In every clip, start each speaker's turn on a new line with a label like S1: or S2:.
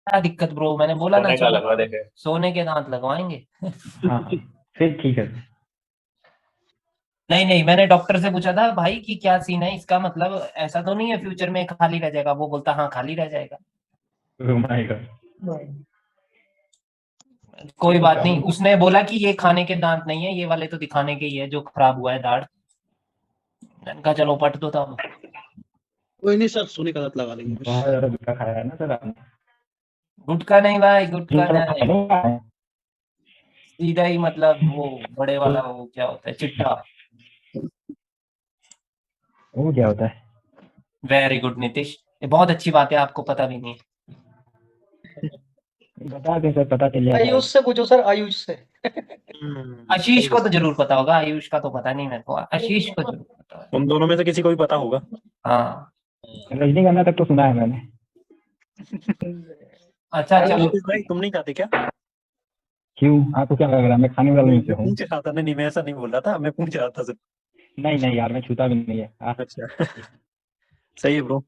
S1: क्या दिक्कत ब्रो, मैंने बोला ना
S2: सोने का लगवा देंगे।
S1: सोने के दांत लगवाएंगे।
S3: हाँ हाँ, फिर ठीक है।
S1: नहीं नहीं, मैंने डॉक्टर से पूछा था भाई कि क्या सीन है इसका, मतलब ऐसा तो नहीं है फ्यूचर में खाली रह जाएगा? वो बोलता हाँ खाली रह जाएगा।
S3: Oh my God.
S1: कोई
S3: तो
S1: बात नहीं,
S3: प्रॉब्लम।
S1: उसने बोला कि ये खाने के दांत नहीं है, ये वाले तो दिखाने के ही है जो खराब हुआ है दाढ़। मैंने कहा चलो पट दो तब।
S4: कोई नहीं सर, सोने का दांत लगा देंगे बस।
S3: बहुत ज्यादा गुटखा खाया है ना सर आपने?
S1: गुटखा नहीं भाई, गुटखा
S3: गुटखा
S1: नहीं,
S3: नहीं खाया है?
S1: सीधा ही मतलब वो बड़े वाला, वो क्या होता है, चिट्टा।
S3: वो क्या होता है?
S1: वेरी गुड नीतीश, ये बहुत अच्छी बात है, आपको पता भी नहीं है।
S3: बता दें सर, पता चल जाएगा।
S4: आयुष से पूछो सर, आयुष से।
S1: आशीष को तो जरूर पता होगा, आयुष का तो पता नहीं मेरे को, आशीष को जरूर पता है।
S2: उन दोनों में से किसी को भी पता होगा।
S1: हाँ।
S3: रजनीगंधा तक तो सुना है मैंने।
S1: अच्छा चलो।
S2: नीतीश भाई तुम नहीं खाते क्या?
S3: क्यों, आपको क्या लग रहा है मैं खाने वाले में से
S2: मैं
S3: हूँ?
S2: पूछ रहा था। नहीं नहीं, मैं ऐसा नहीं बोल रहा था, मैं पूछ रहा था सिर्फ।
S3: नहीं नहीं यार, मैं छूता भी नहीं है।
S2: अच्छा। सही है ब्रो।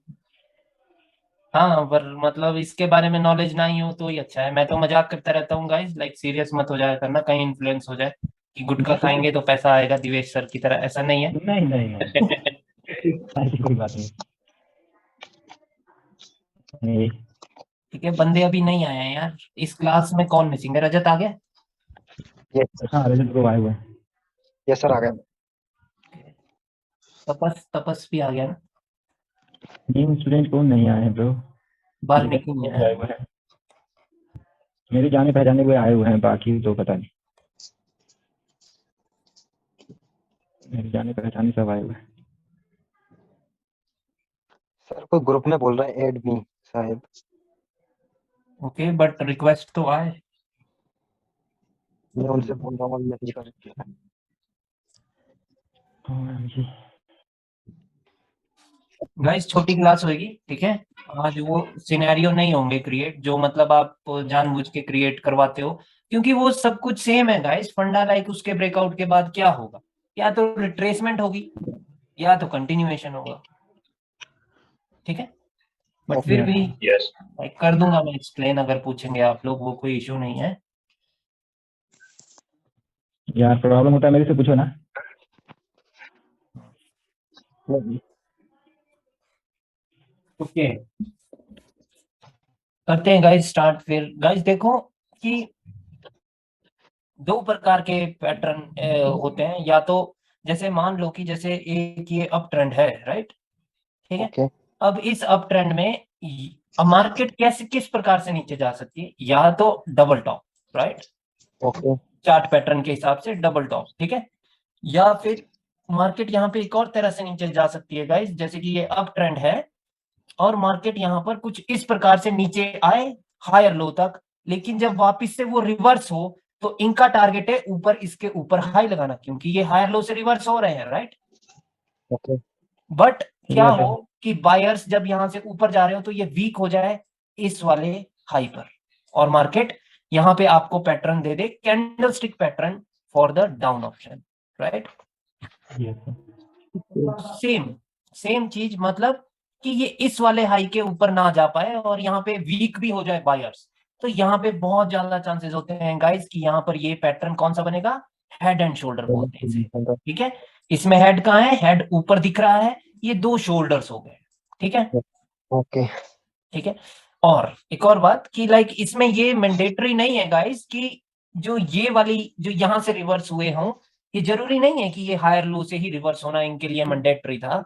S1: हाँ पर मतलब इसके बारे में नॉलेज ना ही हो तो ही अच्छा है। मैं तो मजाक करता रहता हूँ गाइस, लाइक सीरियस मत हो जाया करना, कहीं इन्फ्लुएंस हो जाए कि गुटखा खाएंगे तो पैसा आएगा दिवेश सर की तरह, ऐसा नहीं है।
S3: नहीं नहीं नहीं, ऐसी कोई बात नहीं। नहीं।
S1: ठीक है, बंदे अभी नहीं आए हैं यार, इस क्लास में कौन मिसिंग है? रजत आ गया?
S3: हाँ, रजत ब्रो आए हुए हैं।
S5: यस सर, आ गए।
S1: तपस तपस भी आ गया ना?
S3: न्यू स्टूडेंट कौन नहीं आए हैं ब्रो?
S1: वाल्मीकि नहीं आया?
S3: आए हुए हैं, मेरे जाने पहचाने हुए आए हुए हैं, बाकी तो पता नहीं। मेरे जाने पहचाने सब आए हुए हैं।
S5: सर कोई ग्रुप में बोल रहा है ऐड मी शायद।
S1: ओके बट रिक्वेस्ट तो आए।
S5: मैं उनसे बोल रहा हूँ, मैसेज कर।
S3: हाँ जी।
S1: गाइस छोटी क्लास होगी, ठीक है। आज वो सिनेरियो नहीं होंगे क्रिएट जो मतलब आप जानबूझ के क्रिएट करवाते हो, क्योंकि वो सब कुछ सेम है गाइस फंडा। लाइक उसके ब्रेकआउट के बाद क्या होगा, या तो रिट्रेसमेंट होगी या तो कंटिन्यूएशन होगा, ठीक है। बट फिर
S3: यार
S1: भी
S2: यस।
S1: लाइक कर दूंगा मैं एक्सप्लेन, अगर पूछेंगे आप लोग, वो कोई इशू नहीं है।
S3: यार प्रॉब्लम होता है मेरे से पूछो ना।
S1: ओके करते हैं गाइस स्टार्ट। फिर गाइस देखो कि दो प्रकार के पैटर्न होते हैं, या तो जैसे मान लो कि जैसे एक ये अप ट्रेंड है, राइट, ठीक है।
S5: ओके।
S1: अब इस अप ट्रेंड में मार्केट कैसे किस प्रकार से नीचे जा सकती है, या तो double top, right,
S5: okay.
S1: Chart pattern के हिसाब से डबल टॉप, ठीक है। या फिर मार्केट यहाँ पे एक और तरह से नीचे जा सकती है गाइस, जैसे कि ये अप ट्रेंड है और मार्केट यहाँ पर कुछ इस प्रकार से नीचे आए हायर लो तक, लेकिन जब वापस से वो रिवर्स हो तो इनका टारगेट है ऊपर, इसके ऊपर हाई लगाना, क्योंकि ये हायर लो से रिवर्स हो रहे हैं, राइट।
S5: ओके।
S1: बट क्या
S3: यार
S1: हो कि बायर्स जब यहां से ऊपर जा रहे हो तो ये वीक हो जाए इस वाले हाई पर, और मार्केट यहां पे आपको pattern they they candle stick pattern for the down option, right. Same same चीज, मतलब कि ये इस वाले हाई के ऊपर ना जा पाए और यहाँ पे वीक भी हो जाए बायर्स, तो यहाँ पे बहुत ज्यादा चांसेस होते हैं गाइस कि यहाँ पर ये पैटर्न कौन सा बनेगा, हेड एंड शोल्डर बोलते हैं इसे, ठीक है। इसमें हेड कहाँ है, हेड ऊपर दिख रहा है, ये दो शोल्डर्स हो गए, ठीक है।
S5: ओके।
S1: ठीक है। और एक और बात कि लाइक इसमें ये मैंडेटरी नहीं है गाइस कि जो ये वाली जो यहां से रिवर्स हुए हों, ये जरूरी नहीं है कि ये हायर लो से ही रिवर्स होना इनके लिए मैंडेटरी था।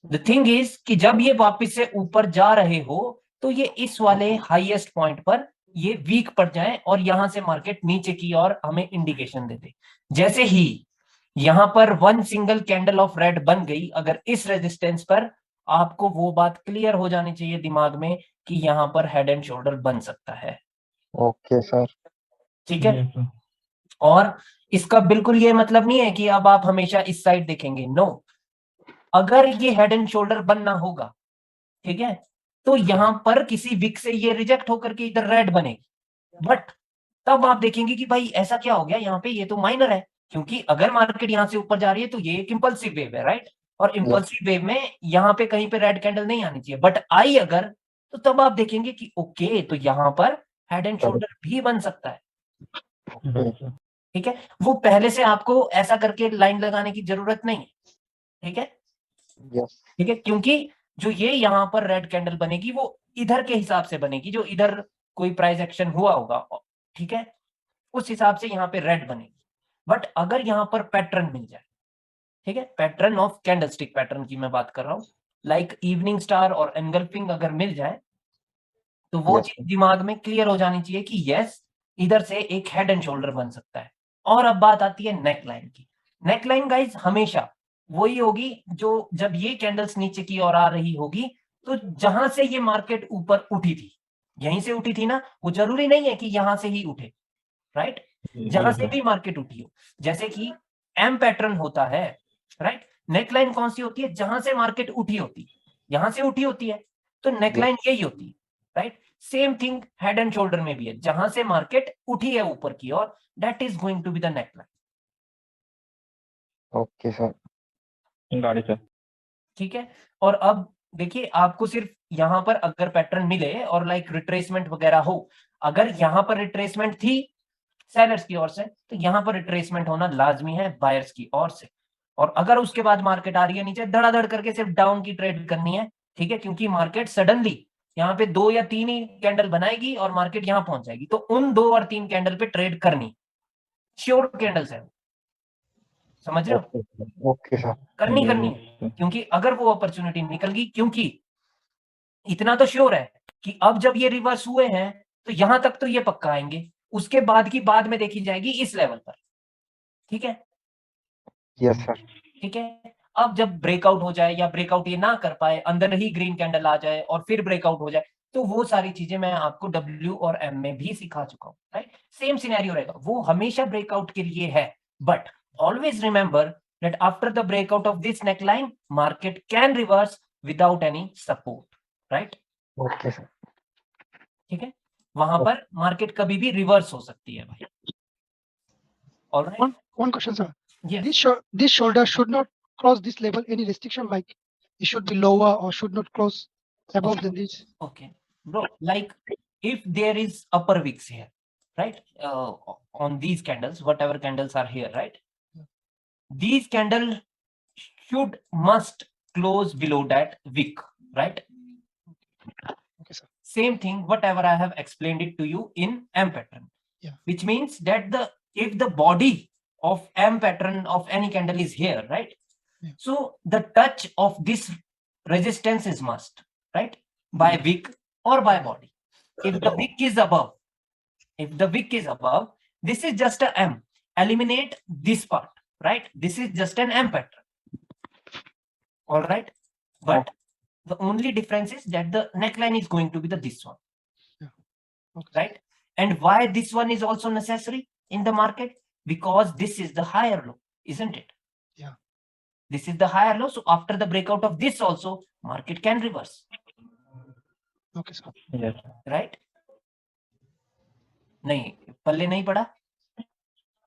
S1: द थिंग इज कि जब ये वापस से ऊपर जा रहे हो तो ये इस वाले हाईएस्ट पॉइंट पर ये वीक पड़ जाए और यहां से मार्केट नीचे की और हमें इंडिकेशन देते। जैसे ही यहां पर one single candle of red बन गई अगर इस रेजिस्टेंस पर, आपको वो बात क्लियर हो जानी चाहिए दिमाग में कि यहां पर हेड एंड शोल्डर बन सकता है,
S5: ओके सर।
S1: ठीक है। और इसका बिल्कुल ये मतलब नहीं है कि अब आप हमेशा इस साइड देखेंगे, नो। अगर ये हेड एंड शोल्डर बनना होगा, ठीक है, तो यहां पर किसी विक से ये रिजेक्ट होकर के इधर रेड बनेगी, बट तब आप देखेंगे कि भाई ऐसा क्या हो गया यहाँ पे, ये तो माइनर है, क्योंकि अगर मार्केट यहां से ऊपर जा रही है तो ये एक इंपल्सिव वेव है, राइट। और
S5: यस।
S1: इंपल्सिव वेव में यहाँ पे कहीं पे रेड कैंडल नहीं आनी चाहिए, बट आई अगर, तो तब आप देखेंगे कि ओके, तो यहाँ पर हेड एंड शोल्डर भी बन सकता है।
S5: ओके
S1: ठीक है, वो पहले से आपको ऐसा करके लाइन लगाने की जरूरत नहीं है। ठीक है,
S5: यस
S1: ठीक है, क्योंकि जो ये यहाँ पर रेड कैंडल बनेगी वो इधर के हिसाब से बनेगी, जो इधर कोई प्राइस एक्शन हुआ होगा, ठीक है, उस हिसाब से यहाँ पे रेड बनेगी। बट अगर यहाँ पर पैटर्न मिल जाए, ठीक है, पैटर्न ऑफ कैंडलस्टिक पैटर्न की मैं बात कर रहा हूँ, लाइक इवनिंग स्टार और एनगल्फिंग अगर मिल जाए, तो वो
S5: यस
S1: चीज दिमाग में क्लियर हो जानी चाहिए कि यस, इधर से एक हेड एंड शोल्डर बन सकता है। और अब बात आती है नेक लाइन की। नेक लाइन गाइज हमेशा वही होगी जो जब ये कैंडल्स नीचे की ओर आ रही होगी, तो जहां से ये मार्केट ऊपर उठी थी, यहीं से उठी थी ना, वो जरूरी नहीं है कि यहां से ही उठे, राइट, जहां से भी मार्केट उठी हो। जैसे कि एम पैटर्न होता है, राइट, नेकलाइन कौन सी होती है, जहां से मार्केट उठी होती है, यहां से उठी होती है, तो नेकलाइन यही होती है, right. Same thing head and shoulder में भी है, जहां से मार्केट उठी है ऊपर की ओर, that is going to be the neckline.
S5: Okay sir
S3: गाड़ी सर
S1: ठीक है, और अब देखिए, आपको सिर्फ यहाँ पर अगर पैटर्न मिले और लाइक रिट्रेसमेंट वगैरह हो, अगर यहाँ पर रिट्रेसमेंट थी सेलर्स की ओर से, तो यहाँ पर रिट्रेसमेंट होना लाजमी है बायर्स की ओर से। और अगर उसके बाद मार्केट आ रही है नीचे, धड़ाधड़ करके सिर्फ डाउन की ट्रेड करनी है, ठीक है, क्योंकि मार्केट सडनली यहाँ पे 2 या 3 ही कैंडल बनाएगी और मार्केट यहाँ पहुंच जाएगी, तो उन 2 और 3 कैंडल पे ट्रेड करनी, श्योर कैंडल्स है, समझ रहे हो,
S5: ओके सर
S1: करनी है, क्योंकि अगर वो अपॉर्चुनिटी निकल गई, क्योंकि इतना तो श्योर है कि अब जब ये रिवर्स हुए हैं, तो यहां तक तो ये पक्का आएंगे, उसके बाद की बाद में देखी जाएगी इस लेवल पर। ठीक है,
S5: यस सर
S1: ठीक है, अब जब ब्रेकआउट हो जाए या ब्रेकआउट ये ना कर पाए, अंदर ही ग्रीन कैंडल आ जाए और फिर ब्रेकआउट हो जाए, तो वो सारी चीजें मैं आपको W और M में भी सिखा चुका हूं, राइट। सेम सिनेरियो रहेगा, वो हमेशा ब्रेकआउट के लिए है, but always remember that after the breakout of this neckline, market can reverse without any support, right.
S5: Okay sir
S1: ठीक है, वहां पर मार्केट कभी भी रिवर्स हो सकती है भाई। Alright,
S6: One question, sir.
S1: yes,
S6: This shoulder should not cross this level. Any restriction, like it should be lower or should not cross above than this?
S1: okay, bro, like if there is upper wicks here, right, on these candles, whatever candles are here, right, these candle should must close below that wick, right.
S6: Okay, sir.
S1: Same thing whatever I have explained it to you in M pattern,
S6: Yeah.
S1: which means that if the body of M pattern of any candle is here, right,
S6: Yeah.
S1: so the touch of this resistance is must, right, by wick or by body. If the wick is above, this is just a M, eliminate this part, right, this is just an M pattern, all right, but the only difference is that the neckline is going to be this one.
S6: Okay.
S1: Right, and why this one is also necessary in the market, because this is the higher low, isn't it?
S6: Yeah.
S1: This is the higher low, so after the breakout of this also, market can reverse,
S6: Okay, sir.
S3: Yes
S1: right. नहीं, पल्ले नहीं पड़ा,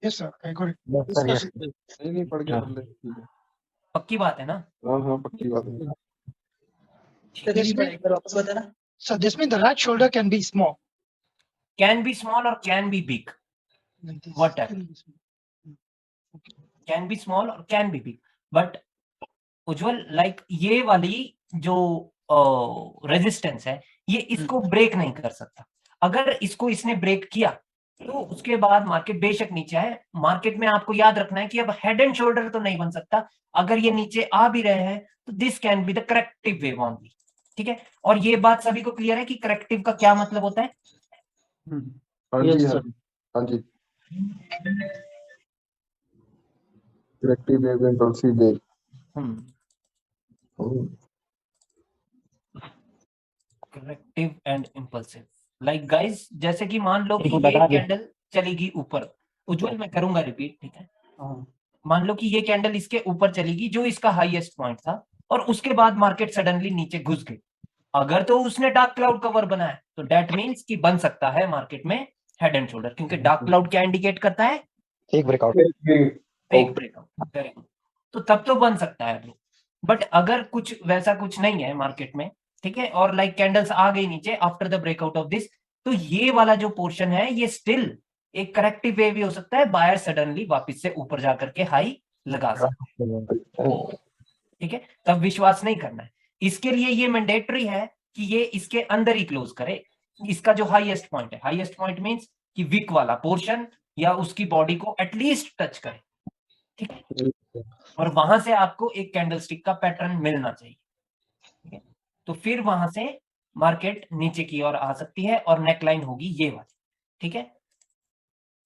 S6: Yes, sir. I got it.
S5: Yes sir yes
S7: नहीं पड़ गया पहले, ठीक है।
S1: पक्की बात है ना।
S7: हाँ पक्की बात है।
S6: So this means the right shoulder can be small.
S1: Can be small or can be big,
S6: Like this.
S1: Whatever.
S6: Can be small.
S1: can be small or can be big, but Ujjwal like ये वाली जो resistance है, ये इसको break नहीं कर सकता। अगर इसको इसने ब्रेक किया, तो उसके बाद मार्केट बेशक नीचे आए, मार्केट में आपको याद रखना है कि अब हेड एंड शोल्डर तो नहीं बन सकता। अगर ये नीचे आ भी रहे हैं, तो this can be the corrective wave only, ठीक है। और ये बात सभी को क्लियर है कि करेक्टिव का क्या मतलब होता है।
S7: हाँ
S4: Yes,
S7: जी
S4: sir.
S7: हाँ जी। Corrective wave, impulsive wave.
S1: Corrective and impulsive, like guys, जैसे कि मान लो कि
S3: एक
S1: ये
S3: बता दे।
S1: कैंडल चलेगी ऊपर, उज्जवल मैं करूंगा रिपीट, ठीक है। मान लो कि ये कैंडल इसके ऊपर चलेगी, जो इसका हाईएस्ट पॉइंट था, और उसके बाद मार्केट सडनली नीचे घुस गई। अगर तो उसने डार्क क्लाउड कवर बनाया, तो दैट मींस कि बन सकता है मार्केट में हेड एंड शोल्डर, क्योंकि डार्क क्लाउड क्या इंडिकेट करता है,
S5: एक breakout
S1: fake breakout. Very good, तो तब तो बन सकता है। बट अगर कुछ वैसा कुछ नहीं है मार्केट में, ठीक है, और लाइक कैंडल्स आ गई नीचे after the breakout of this, तो ये वाला जो पोर्शन है ये स्टिल एक करेक्टिव वेव भी हो सकता है, बायर सडनली वापस से ऊपर जाकर के हाई लगा सकते हैं। ठीक है, तब विश्वास नहीं करना है। इसके लिए ये मैंडेटरी है कि ये इसके अंदर ही क्लोज करे, इसका जो हाईएस्ट पॉइंट है, हाईएस्ट पॉइंट मींस कि विक वाला पोर्शन या उसकी बॉडी को एटलीस्ट टच करे। ठीक है, और वहां से आपको एक कैंडलस्टिक का पैटर्न मिलना चाहिए। ठीक है, तो फिर वहां से मार्केट नीचे की ओर आ सकती है और नेकलाइन होगी ये वाली। ठीक है,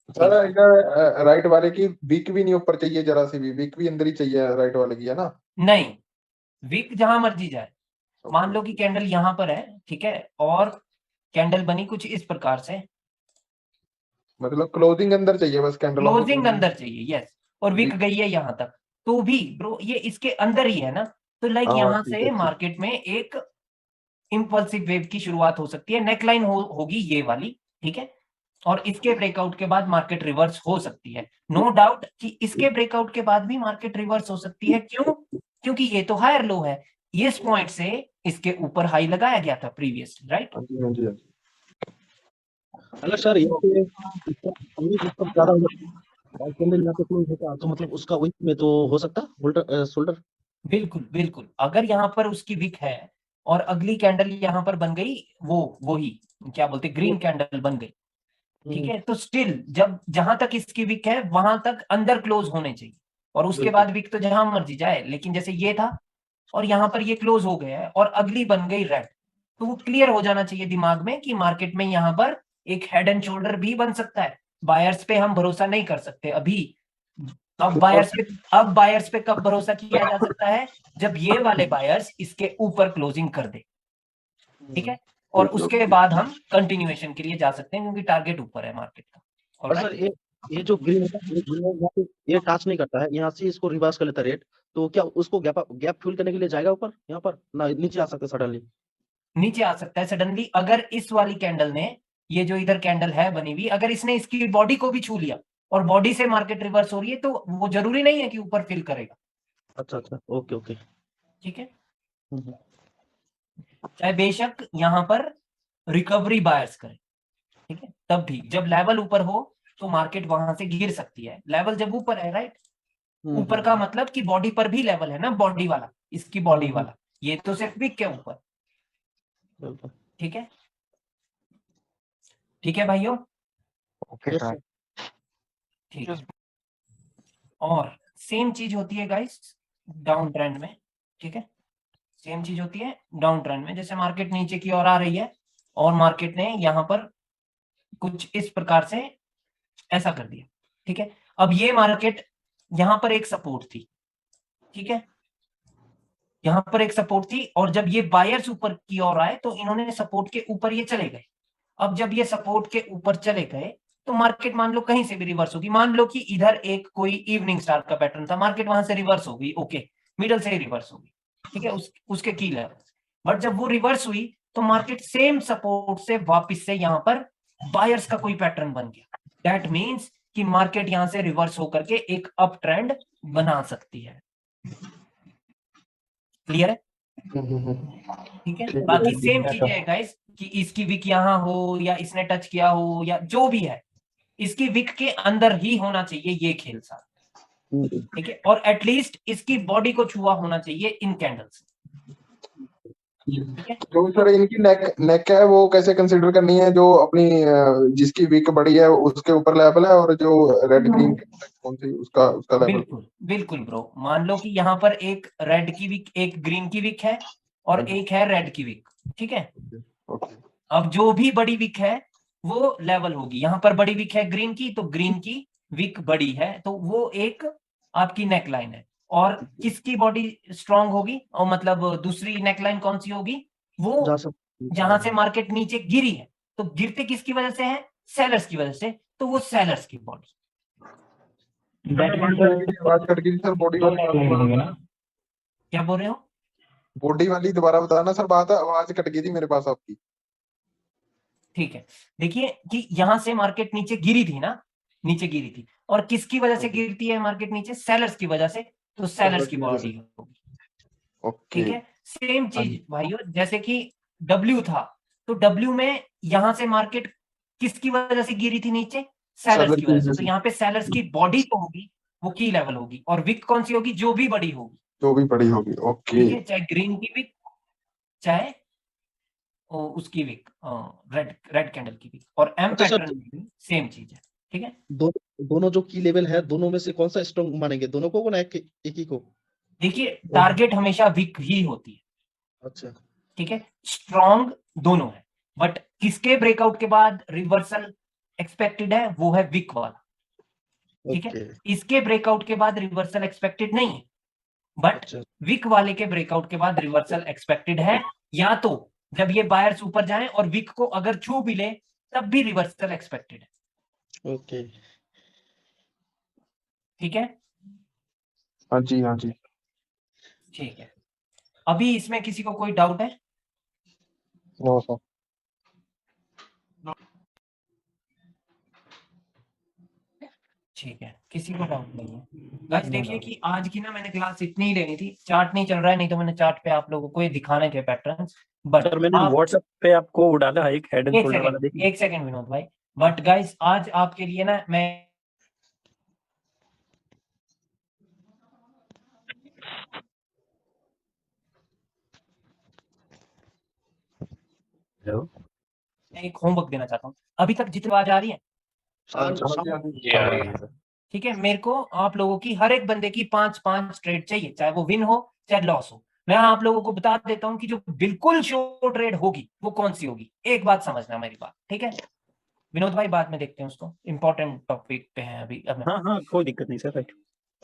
S7: सर इधर राइट वाले की वीक भी नहीं ऊपर चाहिए, जरा सी भी वीक भी अंदर ही चाहिए राइट वाले की, है ना?
S1: नहीं, विक जहां मर्जी जाए। मान लो कि कैंडल यहां पर है, ठीक है, और कैंडल बनी कुछ इस प्रकार से,
S7: मतलब क्लोजिंग अंदर चाहिए बस कैंडल,
S1: क्लोजिंग अंदर चाहिए, यस, और विक
S7: विक-
S1: गई है यहां तक, तो भी ब्रो ये इसके अंदर ही है ना, तो लाइक
S7: हाँ,
S1: यहां
S7: ठीक
S1: से
S7: है,
S1: मार्केट में एक इंपल्सिव वेव की शुरुआत हो सकती है, नेकलाइन होगी ये वाली। ठीक है, और इसके ब्रेकआउट के बाद मार्केट रिवर्स हो सकती है, नो डाउट कि इसके ब्रेकआउट के बाद भी मार्केट रिवर्स हो सकती है। क्यों? क्योंकि ये तो हायर लो है, इस पॉइंट से इसके ऊपर हाई लगाया गया था प्रीवियस, राइट?
S7: हाँ जी, हाँ जी, हाँ जी।
S4: अगर सर यहाँ पे इसका ज्यादा हो जाता है, कैंडल यहाँ पे क्लोज होता तो मतलब उसका वीक में तो हो सकता होल्डर शोल्डर।
S1: बिल्कुल बिल्कुल, अगर यहाँ पर उसकी विक है और अगली कैंडल यहाँ पर बन गई, वही क्या बोलते ग्रीन कैंडल बन गई, ठीक है, तो स्टिल जब जहां तक इसकी विक है वहां तक अंदर क्लोज होने चाहिए, और उसके बाद विक तो जहां मर्जी जाए, लेकिन जैसे ये था और यहाँ पर ये क्लोज हो गया है और अगली बन गई रेड, तो वो क्लियर हो जाना चाहिए दिमाग में कि मार्केट में यहाँ पर एक हेड एंड शोल्डर भी बन सकता है। बायर्स पे हम भरोसा नहीं कर सकते अभी। अब बायर्स पे कब भरोसा किया जा सकता है? जब ये वाले बायर्स इसके ऊपर क्लोजिंग कर दे। ठीक है, और उसके बाद हम कंटिन्यूएशन के लिए जा सकते हैं, क्योंकि टारगेट ऊपर है मार्केट का।
S4: और सर ये जो ग्रीन होता है, यहाँ पे ये टच नहीं करता है, यहाँ से इसको रिवर्स कर लेता है रेट, तो क्या उसको गैप फिल करने के लिए जाएगा ऊपर, यहाँ पर ना नीचे आ सकता है सडनली?
S1: नीचे आ सकता है सडनली, अगर इस वाली कैंडल ने, ये जो इधर कैंडल है बनी हुई, अगर इसने इसकी बॉडी को भी छू लिया और बॉडी से मार्केट रिवर्स हो रही है, तो वो जरूरी नहीं है कि ऊपर फिल करेगा।
S4: अच्छा अच्छा, ओके ओके।
S1: ठीक है, चाहे बेशक यहाँ पर रिकवरी बायर्स करें, ठीक है, तब भी जब लेवल ऊपर हो तो मार्केट वहां से गिर सकती है। लेवल जब ऊपर है, राइट, ऊपर का मतलब कि बॉडी पर भी लेवल है ना, बॉडी वाला, इसकी बॉडी वाला, ये तो सिर्फ विक के ऊपर। ठीक है, ठीक है भाइयों,
S5: ओके सर।
S1: ठीक है। और सेम चीज होती है गाइस डाउन ट्रेंड में। ठीक है, सेम चीज होती है डाउन ट्रेंड में, जैसे मार्केट नीचे की ओर आ रही है और मार्केट ने यहां पर कुछ इस प्रकार से ऐसा कर दिया। ठीक है, अब ये मार्केट यहां पर एक सपोर्ट थी, ठीक है, यहां पर एक सपोर्ट थी, और जब ये बायर्स ऊपर की ओर आए तो इन्होंने सपोर्ट के ऊपर ये चले गए। अब जब ये सपोर्ट के ऊपर चले गए तो मार्केट मान लो कहीं से भी रिवर्स होगी, मान लो कि इधर एक कोई इवनिंग स्टार का पैटर्न था, मार्केट वहां से रिवर्स होगी, ओके, मिडल से ही रिवर्स होगी, ठीक है, उसके की लेवल। बट जब वो रिवर्स हुई तो मार्केट सेम सपोर्ट से वापस से यहां पर बायर्स का कोई पैटर्न बन गया। दैट मीन्स कि मार्केट यहां से रिवर्स होकर के एक अप ट्रेंड बना सकती है। क्लियर है? ठीक है, बाकी सेम चीजें है गाइस कि इसकी विक यहां हो या इसने टच किया हो या जो भी है, इसकी विक के अंदर ही होना चाहिए ये खेल सारा। ठीक है, और एटलीस्ट इसकी बॉडी को छुआ होना चाहिए इन कैंडल्स। ठीक है,
S7: जो सर इनकी नेक है वो कैसे कंसीडर करनी है, जो अपनी जिसकी वीक बड़ी है उसके ऊपर लेवल है, और जो रेड ग्रीन कौन सी उसका लेवल?
S1: बिल्कुल बिल्कुल ब्रो, मान लो कि यहाँ पर एक रेड की विक, एक ग्रीन की विक है और एक है रेड की विक। ठीक है, अब जो भी बड़ी विक है वो लेवल होगी, यहाँ पर बड़ी विक है ग्रीन की, तो ग्रीन की विक बड़ी है तो वो एक आपकी नेकलाइन है। और किसकी बॉडी स्ट्रांग होगी, और मतलब दूसरी नेकलाइन कौन सी होगी, वो जहां से मार्केट नीचे गिरी है, तो गिरते किसकी वजह से है, सेलर्स की वजह से, तो वो सेलर्स की बॉडी।
S7: आवाज कट गई सर, बॉडी वाली
S3: होंगे ना?
S1: क्या बोल रहे हो?
S7: बॉडी वाली दोबारा बताना सर, बात आवाज कट गई थी मेरे पास आपकी।
S1: ठीक है, देखिए कि यहां से मार्केट नीचे गिरी थी ना, नीचे गिरी थी, और किसकी वजह से गिरती है मार्केट नीचे, सेलर्स की वजह से, तो सेलर्स की बॉडी होगी। ठीक है, सेम
S7: हाँ
S1: चीज भाइयों, जैसे कि डब्ल्यू था, तो डब्ल्यू में यहां से मार्केट किसकी वजह से गिरी थी नीचे? सेलर्स
S7: सेलर
S1: की
S7: की
S1: वजह
S7: वजह
S1: से। तो
S7: से
S1: यहाँ पे सेलर्स की बॉडी जो होगी वो की लेवल होगी, और विक कौन सी होगी? जो भी बड़ी होगी,
S7: जो भी पड़ी होगी। ओके
S1: ठीक है, चाहे ग्रीन की विक, चाहे उसकी विक, रेड रेड कैंडल की विक। और एम
S4: अच्छा सर,
S1: पैटर्न में भी सेम चीज है, ठीक है।
S4: दोनों जो की लेवल है, दोनों में से कौन सा स्ट्रॉन्ग मानेंगे? दोनों को ना एक ही को?
S1: देखिए टारगेट हमेशा विक ही होती है,
S4: अच्छा,
S1: ठीक है, स्ट्रॉन्ग दोनों है, बट किसके ब्रेकआउट के बाद रिवर्सल एक्सपेक्टेड है? वो है विक वाला, ठीक है।
S4: ओके,
S1: इसके ब्रेकआउट के बाद रिवर्सल एक्सपेक्टेड नहीं है, बट
S4: अच्छा,
S1: विक वाले के ब्रेकआउट के बाद रिवर्सल एक्सपेक्टेड है, या तो जब ये बायर्स ऊपर जाएं और विक को अगर छू भी ले तब भी रिवर्सल एक्सपेक्टेड है,
S4: ओके।
S1: ठीक है।
S7: हाँ जी, हाँ जी।
S1: ठीक है, अभी इसमें किसी को कोई डाउट है?
S5: No sir.
S1: ठीक है, किसी को डाउट नहीं है। गाइस देखिए कि आज की ना मैंने क्लास इतनी ही लेनी थी, चार्ट नहीं चल रहा है, नहीं तो मैंने चार्ट पे आप लोगों को ये दिखाने थे पैटर्न्स, बट
S2: सर मैंने
S1: आप
S2: व्हाट्सएप पे आपको वो डाला है, एक हेड एंड
S1: एक
S2: शोल्डर वाला,
S1: सेकंड
S2: देखिए।
S1: एक सेकंड विनोद भाई, बट गाइस आज आपके लिए ना मैं
S2: हेलो,
S1: एक होमवर्क देना चाहता हूँ। अभी तक जितनी आवाज आ रही है,
S4: शाम
S7: हाँ
S4: शाम
S7: जी, हाँ जी।
S2: ये आ रही है सर।
S1: ठीक है, मेरे को आप लोगों की हर एक बंदे की 5-5 ट्रेड चाहिए, चाहे वो विन हो चाहे लॉस हो। मैं आप लोगों को बता देता हूं कि जो बिल्कुल श्योर ट्रेड होगी वो कौन सी होगी। एक बात समझना मेरी बात, ठीक है। विनोद भाई बाद में देखते हैं उसको, इंपॉर्टेंट टॉपिक पे हैं अभी। अब
S2: हाँ हाँ, कोई दिक्कत नहीं सर, राइट।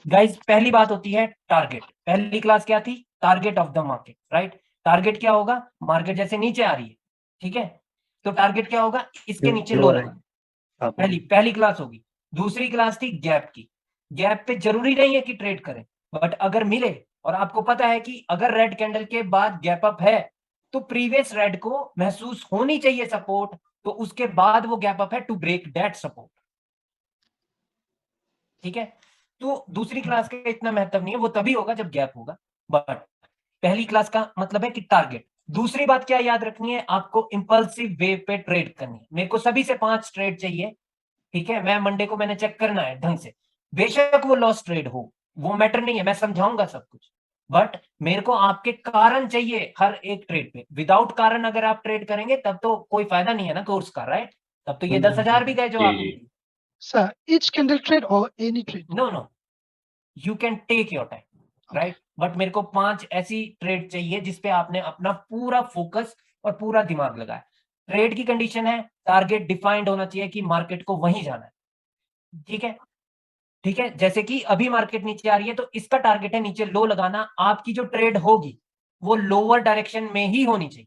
S1: गाइस पहली बात होती है टारगेट। पहली क्लास क्या थी? Target of the market, right. Target क्या होगा? मार्केट जैसे नीचे आ रही है, ठीक है, तो टारगेट क्या होगा? इसके नीचे लो
S2: लोअर है।
S1: लगा। पहली क्लास होगी। दूसरी क्लास थी गैप की। गैप पे जरूरी नहीं है कि ट्रेड करें, बट अगर मिले और आपको पता है कि अगर रेड कैंडल के बाद गैप अप है तो प्रीवियस रेड को महसूस होनी चाहिए सपोर्ट, तो उसके बाद वो गैप अप है टू ब्रेक दैट सपोर्ट, ठीक है। तो दूसरी क्लास का इतना महत्व नहीं है, वो तभी होगा जब गैप होगा, बट पहली क्लास का मतलब है कि टारगेट। दूसरी बात क्या याद रखनी है आपको? इंपल्सिव वेव पे ट्रेड करनी है। मेरे को सभी से 5 ट्रेड चाहिए, ठीक है। मैं मंडे को मैंने चेक करना है ढंग से, बेशक वो लॉस ट्रेड हो, वो मैटर नहीं है, मैं समझाऊंगा सब कुछ, बट मेरे को आपके कारण चाहिए हर एक ट्रेड पे। विदाउट कारण अगर आप ट्रेड करेंगे तब तो कोई फायदा नहीं है ना कोर्स का, राइट। तब तो ये 10,000 भी गए जो आपने।
S6: Sir, each candle trade or any trade?
S1: No no, you can take your time, right, but मेरे को 5 ऐसी ट्रेड चाहिए जिसपे आपने अपना पूरा फोकस और पूरा दिमाग लगाया। ट्रेड की कंडीशन है टारगेट डिफाइंड होना चाहिए कि मार्केट को वहीं जाना है, ठीक है। ठीक है, जैसे कि अभी मार्केट नीचे आ रही है तो इसका टारगेट है नीचे लो लगाना। आपकी जो ट्रेड होगी वो लोअर डायरेक्शन में ही होनी चाहिए।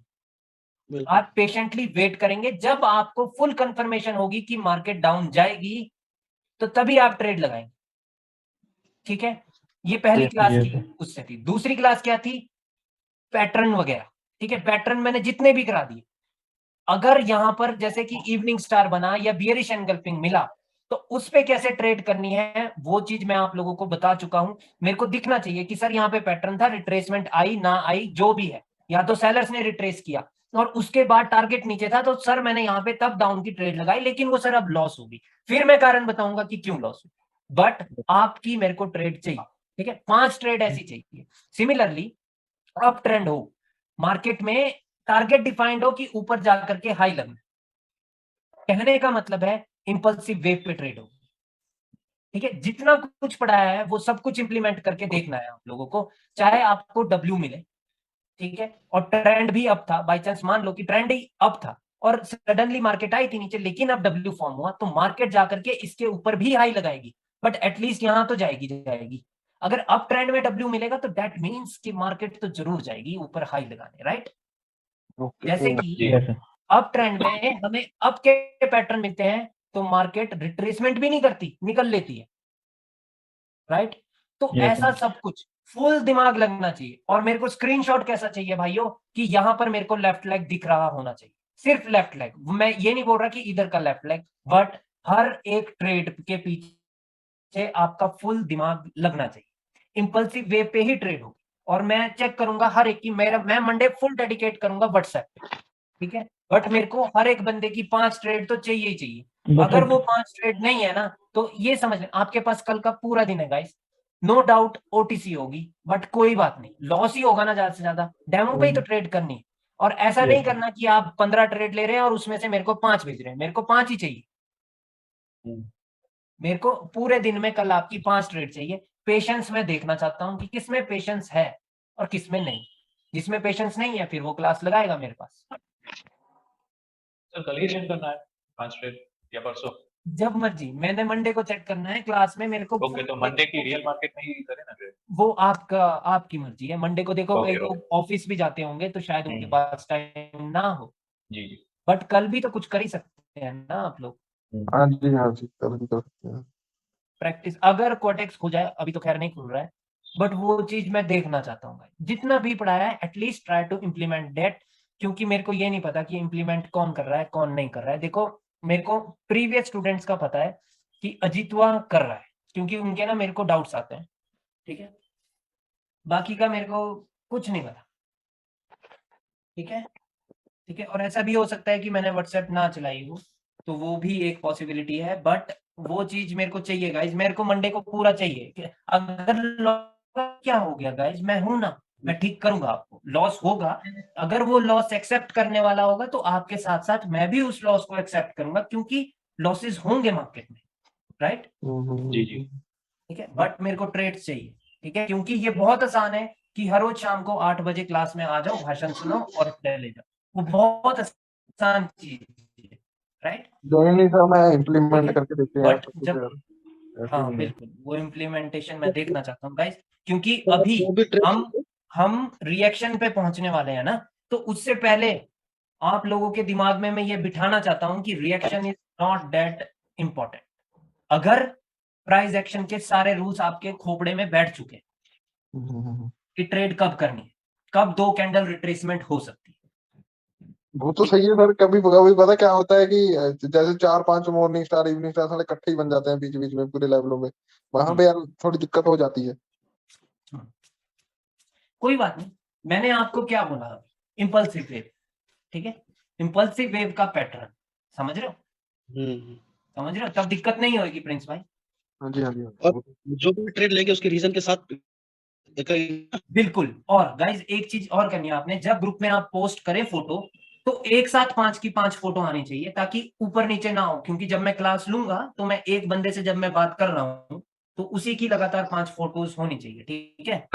S4: बिल्कुल।
S1: आप पेशेंटली वेट करेंगे, जब आपको फुल कंफर्मेशन होगी कि मार्केट डाउन जाएगी तो तभी आप ट्रेड लगाएंगे, ठीक है। ये पहली क्लास की उससे थी। दूसरी क्लास क्या थी? पैटर्न वगैरह, ठीक है। पैटर्न मैंने जितने भी करा दिए, अगर यहां पर जैसे कि इवनिंग स्टार बना या बियरिश एनगल्फिंग मिला तो उस पे कैसे ट्रेड करनी है वो चीज मैं आप लोगों को बता चुका हूं। मेरे को दिखना चाहिए कि सर यहाँ पे पैटर्न था, रिट्रेसमेंट आई ना आई जो भी है, या तो सेलर्स ने रिट्रेस किया और उसके बाद टारगेट नीचे था तो सर मैंने यहाँ पे तब डाउन की ट्रेड लगाई, लेकिन वो सर अब लॉस होगी, फिर मैं कारण बताऊंगा कि क्यों लॉस हुई। बट आपकी मेरे को ट्रेड चाहिए, ठीक है। 5 ट्रेड ऐसी चाहिए। सिमिलरली अप ट्रेंड हो, मार्केट में टारगेट डिफाइंड हो कि ऊपर जाकर के हाई लगना, कहने का मतलब है इंपल्सिव वेव पे ट्रेड हो, ठीक है। जितना कुछ पढ़ाया है वो सब कुछ इंप्लीमेंट करके देखना है आप लोगों को, चाहे आपको डब्ल्यू मिले, ठीक है, और ट्रेंड भी अप था, बाई चांस मान लो कि ट्रेंड ही अप था और सडनली मार्केट आई थी नीचे, लेकिन अब डब्ल्यू फॉर्म हुआ तो मार्केट जाकर के इसके ऊपर भी हाई लगाएगी, बट एटलीस्ट यहां तो जाएगी। अगर अप ट्रेंड में डब्ल्यू मिलेगा तो दैट मीन्स कि मार्केट तो जरूर जाएगी ऊपर हाई लगाने, राइट। जैसे कि अप ट्रेंड में हमें अप के पैटर्न मिलते हैं तो मार्केट रिट्रेसमेंट भी नहीं करती, निकल लेती है, राइट। तो ऐसा सब कुछ फुल दिमाग लगना चाहिए। और मेरे को स्क्रीनशॉट कैसा चाहिए भाइयों कि यहां पर मेरे को लेफ्ट लेग दिख रहा होना चाहिए, सिर्फ लेफ्ट लेग। मैं ये नहीं बोल रहा कि इधर का लेफ्ट लेग, बट हर एक ट्रेड के पीछे आपका फुल दिमाग लगना चाहिए। इंपल्सिव वेव पे ही ट्रेड होगी, और मैं चेक करूंगा हर एक की। मैं मंडे फुल डेडिकेट करूंगा व्हाट्सएप पे, ठीक है। बट मेरे को हर एक बंदे की 5 ट्रेड तो चाहिए ही चाहिए। अगर वो 5 ट्रेड नहीं है ना, तो ये समझ लें आपके पास कल का पूरा दिन है गाइस, नो डाउट ओटीसी होगी, बट कोई बात नहीं, लॉस ही होगा ना ज्यादा से ज्यादा, डेमो पे ही तो ट्रेड करनी है। और ऐसा नहीं करना कि आप 15 ट्रेड ले रहे हैं और उसमें से मेरे को 5 भेज रहे हैं, मेरे को 5 ही चाहिए। मेरे को पूरे दिन में कल आपकी 5 ट्रेड चाहिए। पेशेंस मैं देखना चाहता हूं कि किसमें पेशेंस है और किसमें नहीं। जिसमें पेशेंस नहीं है फिर वो क्लास लगाएगा मेरे पास।
S8: सर कल ही ज्वाइन करना है 5 ट्रेड या परसों?
S1: जब मर्जी, मैंने मंडे को चेक करना है क्लास में मेरे को।
S8: ओके, तो मंडे की रियल मार्केट में ही करें ना ट्रेड?
S1: वो आपकी मर्जी है। मंडे को देखो
S8: ओके,
S1: कई लोग ऑफिस भी जाते होंगे तो शायद उनके पास टाइम ना हो,
S8: जी जी।
S1: बट कल भी तो कुछ कर ही सकते हैं ना आप लोग।
S7: हाँ जी, हाँ जी, कर सकते हैं।
S1: प्रैक्टिस अगर कोटेक्स खुल जाए, अभी तो खैर नहीं खुल रहा है, बट वो चीज मैं देखना चाहता हूँ। जितना भी पढ़ाया है at least try to implement that, क्योंकि मेरे को ये नहीं पता कि इम्प्लीमेंट कौन कर रहा है कौन नहीं कर रहा है। देखो मेरे को प्रीवियस स्टूडेंट्स का पता है कि अजीतवा कर रहा है, क्योंकि उनके ना मेरे को डाउट्स आते हैं, ठीक है। बाकी का मेरे को कुछ नहीं पता, ठीक है, ठीक है। और ऐसा भी हो सकता है कि मैंने व्हाट्सएप ना चलाई हो, तो वो भी एक पॉसिबिलिटी है, बट वो चीज मेरे को चाहिए गाइज। मेरे को मंडे को पूरा चाहिए कि अगर क्या हो गया गाइज, मैं हूं ना, मैं ठीक करूंगा। आपको लॉस होगा, अगर वो लॉस एक्सेप्ट करने वाला होगा तो आपके साथ साथ मैं भी उस लॉस को एक्सेप्ट करूंगा, क्योंकि लॉसेस होंगे मार्केट में, राइट।
S8: जी जी।
S1: ठीक है, बट मेरे को ट्रेड्स चाहिए, ठीक है, क्योंकि ये बहुत आसान है कि हर रोज शाम को 8 बजे क्लास में आ जाओ, भाषण सुनो और ले जाओ। वो बहुत आसान चीज है, राइट।
S7: ज्वाइन नहीं सर, मैं इम्प्लीमेंट करके देखते हैं
S1: बट
S7: आपको
S1: जब
S7: यार, ऐसे
S1: हाँ
S7: नहीं है।
S1: बिल्कुल, वो इम्प्लीमेंटेशन मैं देखना चाहता हूँ गाइस, क्योंकि
S4: तो
S1: अभी
S4: जो भी ट्रेड
S1: हम रिएक्शन पे पहुंचने वाले हैं ना, तो उससे पहले आप लोगों के दिमाग में मैं ये बिठाना चाहता हूं कि reaction is not that important. अगर प्राइस एक्शन के सारे रूल्स आपके खोपड़े में बैठ चुके हैं कि ट्रेड कब करनी है, कब 2 कैंडल रिट्रेसमेंट हो सकती है,
S7: वो तो सही है सर। कभी कभी पता क्या होता है कि जैसे 4-5 मॉर्निंग स्टार इवनिंग स्टार सारे इकट्ठे ही बन जाते हैं बीच बीच में पूरे लेवलों में, वहां पे यार थोड़ी दिक्कत हो जाती है।
S1: कोई बात नहीं। मैंने आपको क्या बोला, इंपल्सिव वेव, ठीक है, इंपल्सिव वेव का पैटर्न समझ रहे हो, समझ रहे हो, तब दिक्कत नहीं होगी प्रिंस भाई।
S7: हाँ जी, हाँ जी, हाँ
S4: और जो भी ट्रेड लेंगे उसके रीजन के साथ
S1: बिल्कुल। और गाइज एक चीज और करनी है आपने, जब ग्रुप में आप पोस्ट करें फोटो, तो एक साथ 5 की 5 फोटो आनी चाहिए, ताकि ऊपर नीचे ना हो, क्योंकि जब मैं क्लास लूंगा तो मैं एक बंदे से जब मैं बात कर रहा हूँ तो उसी की लगातार 5 फोटोज होनी चाहिए, ठीक है।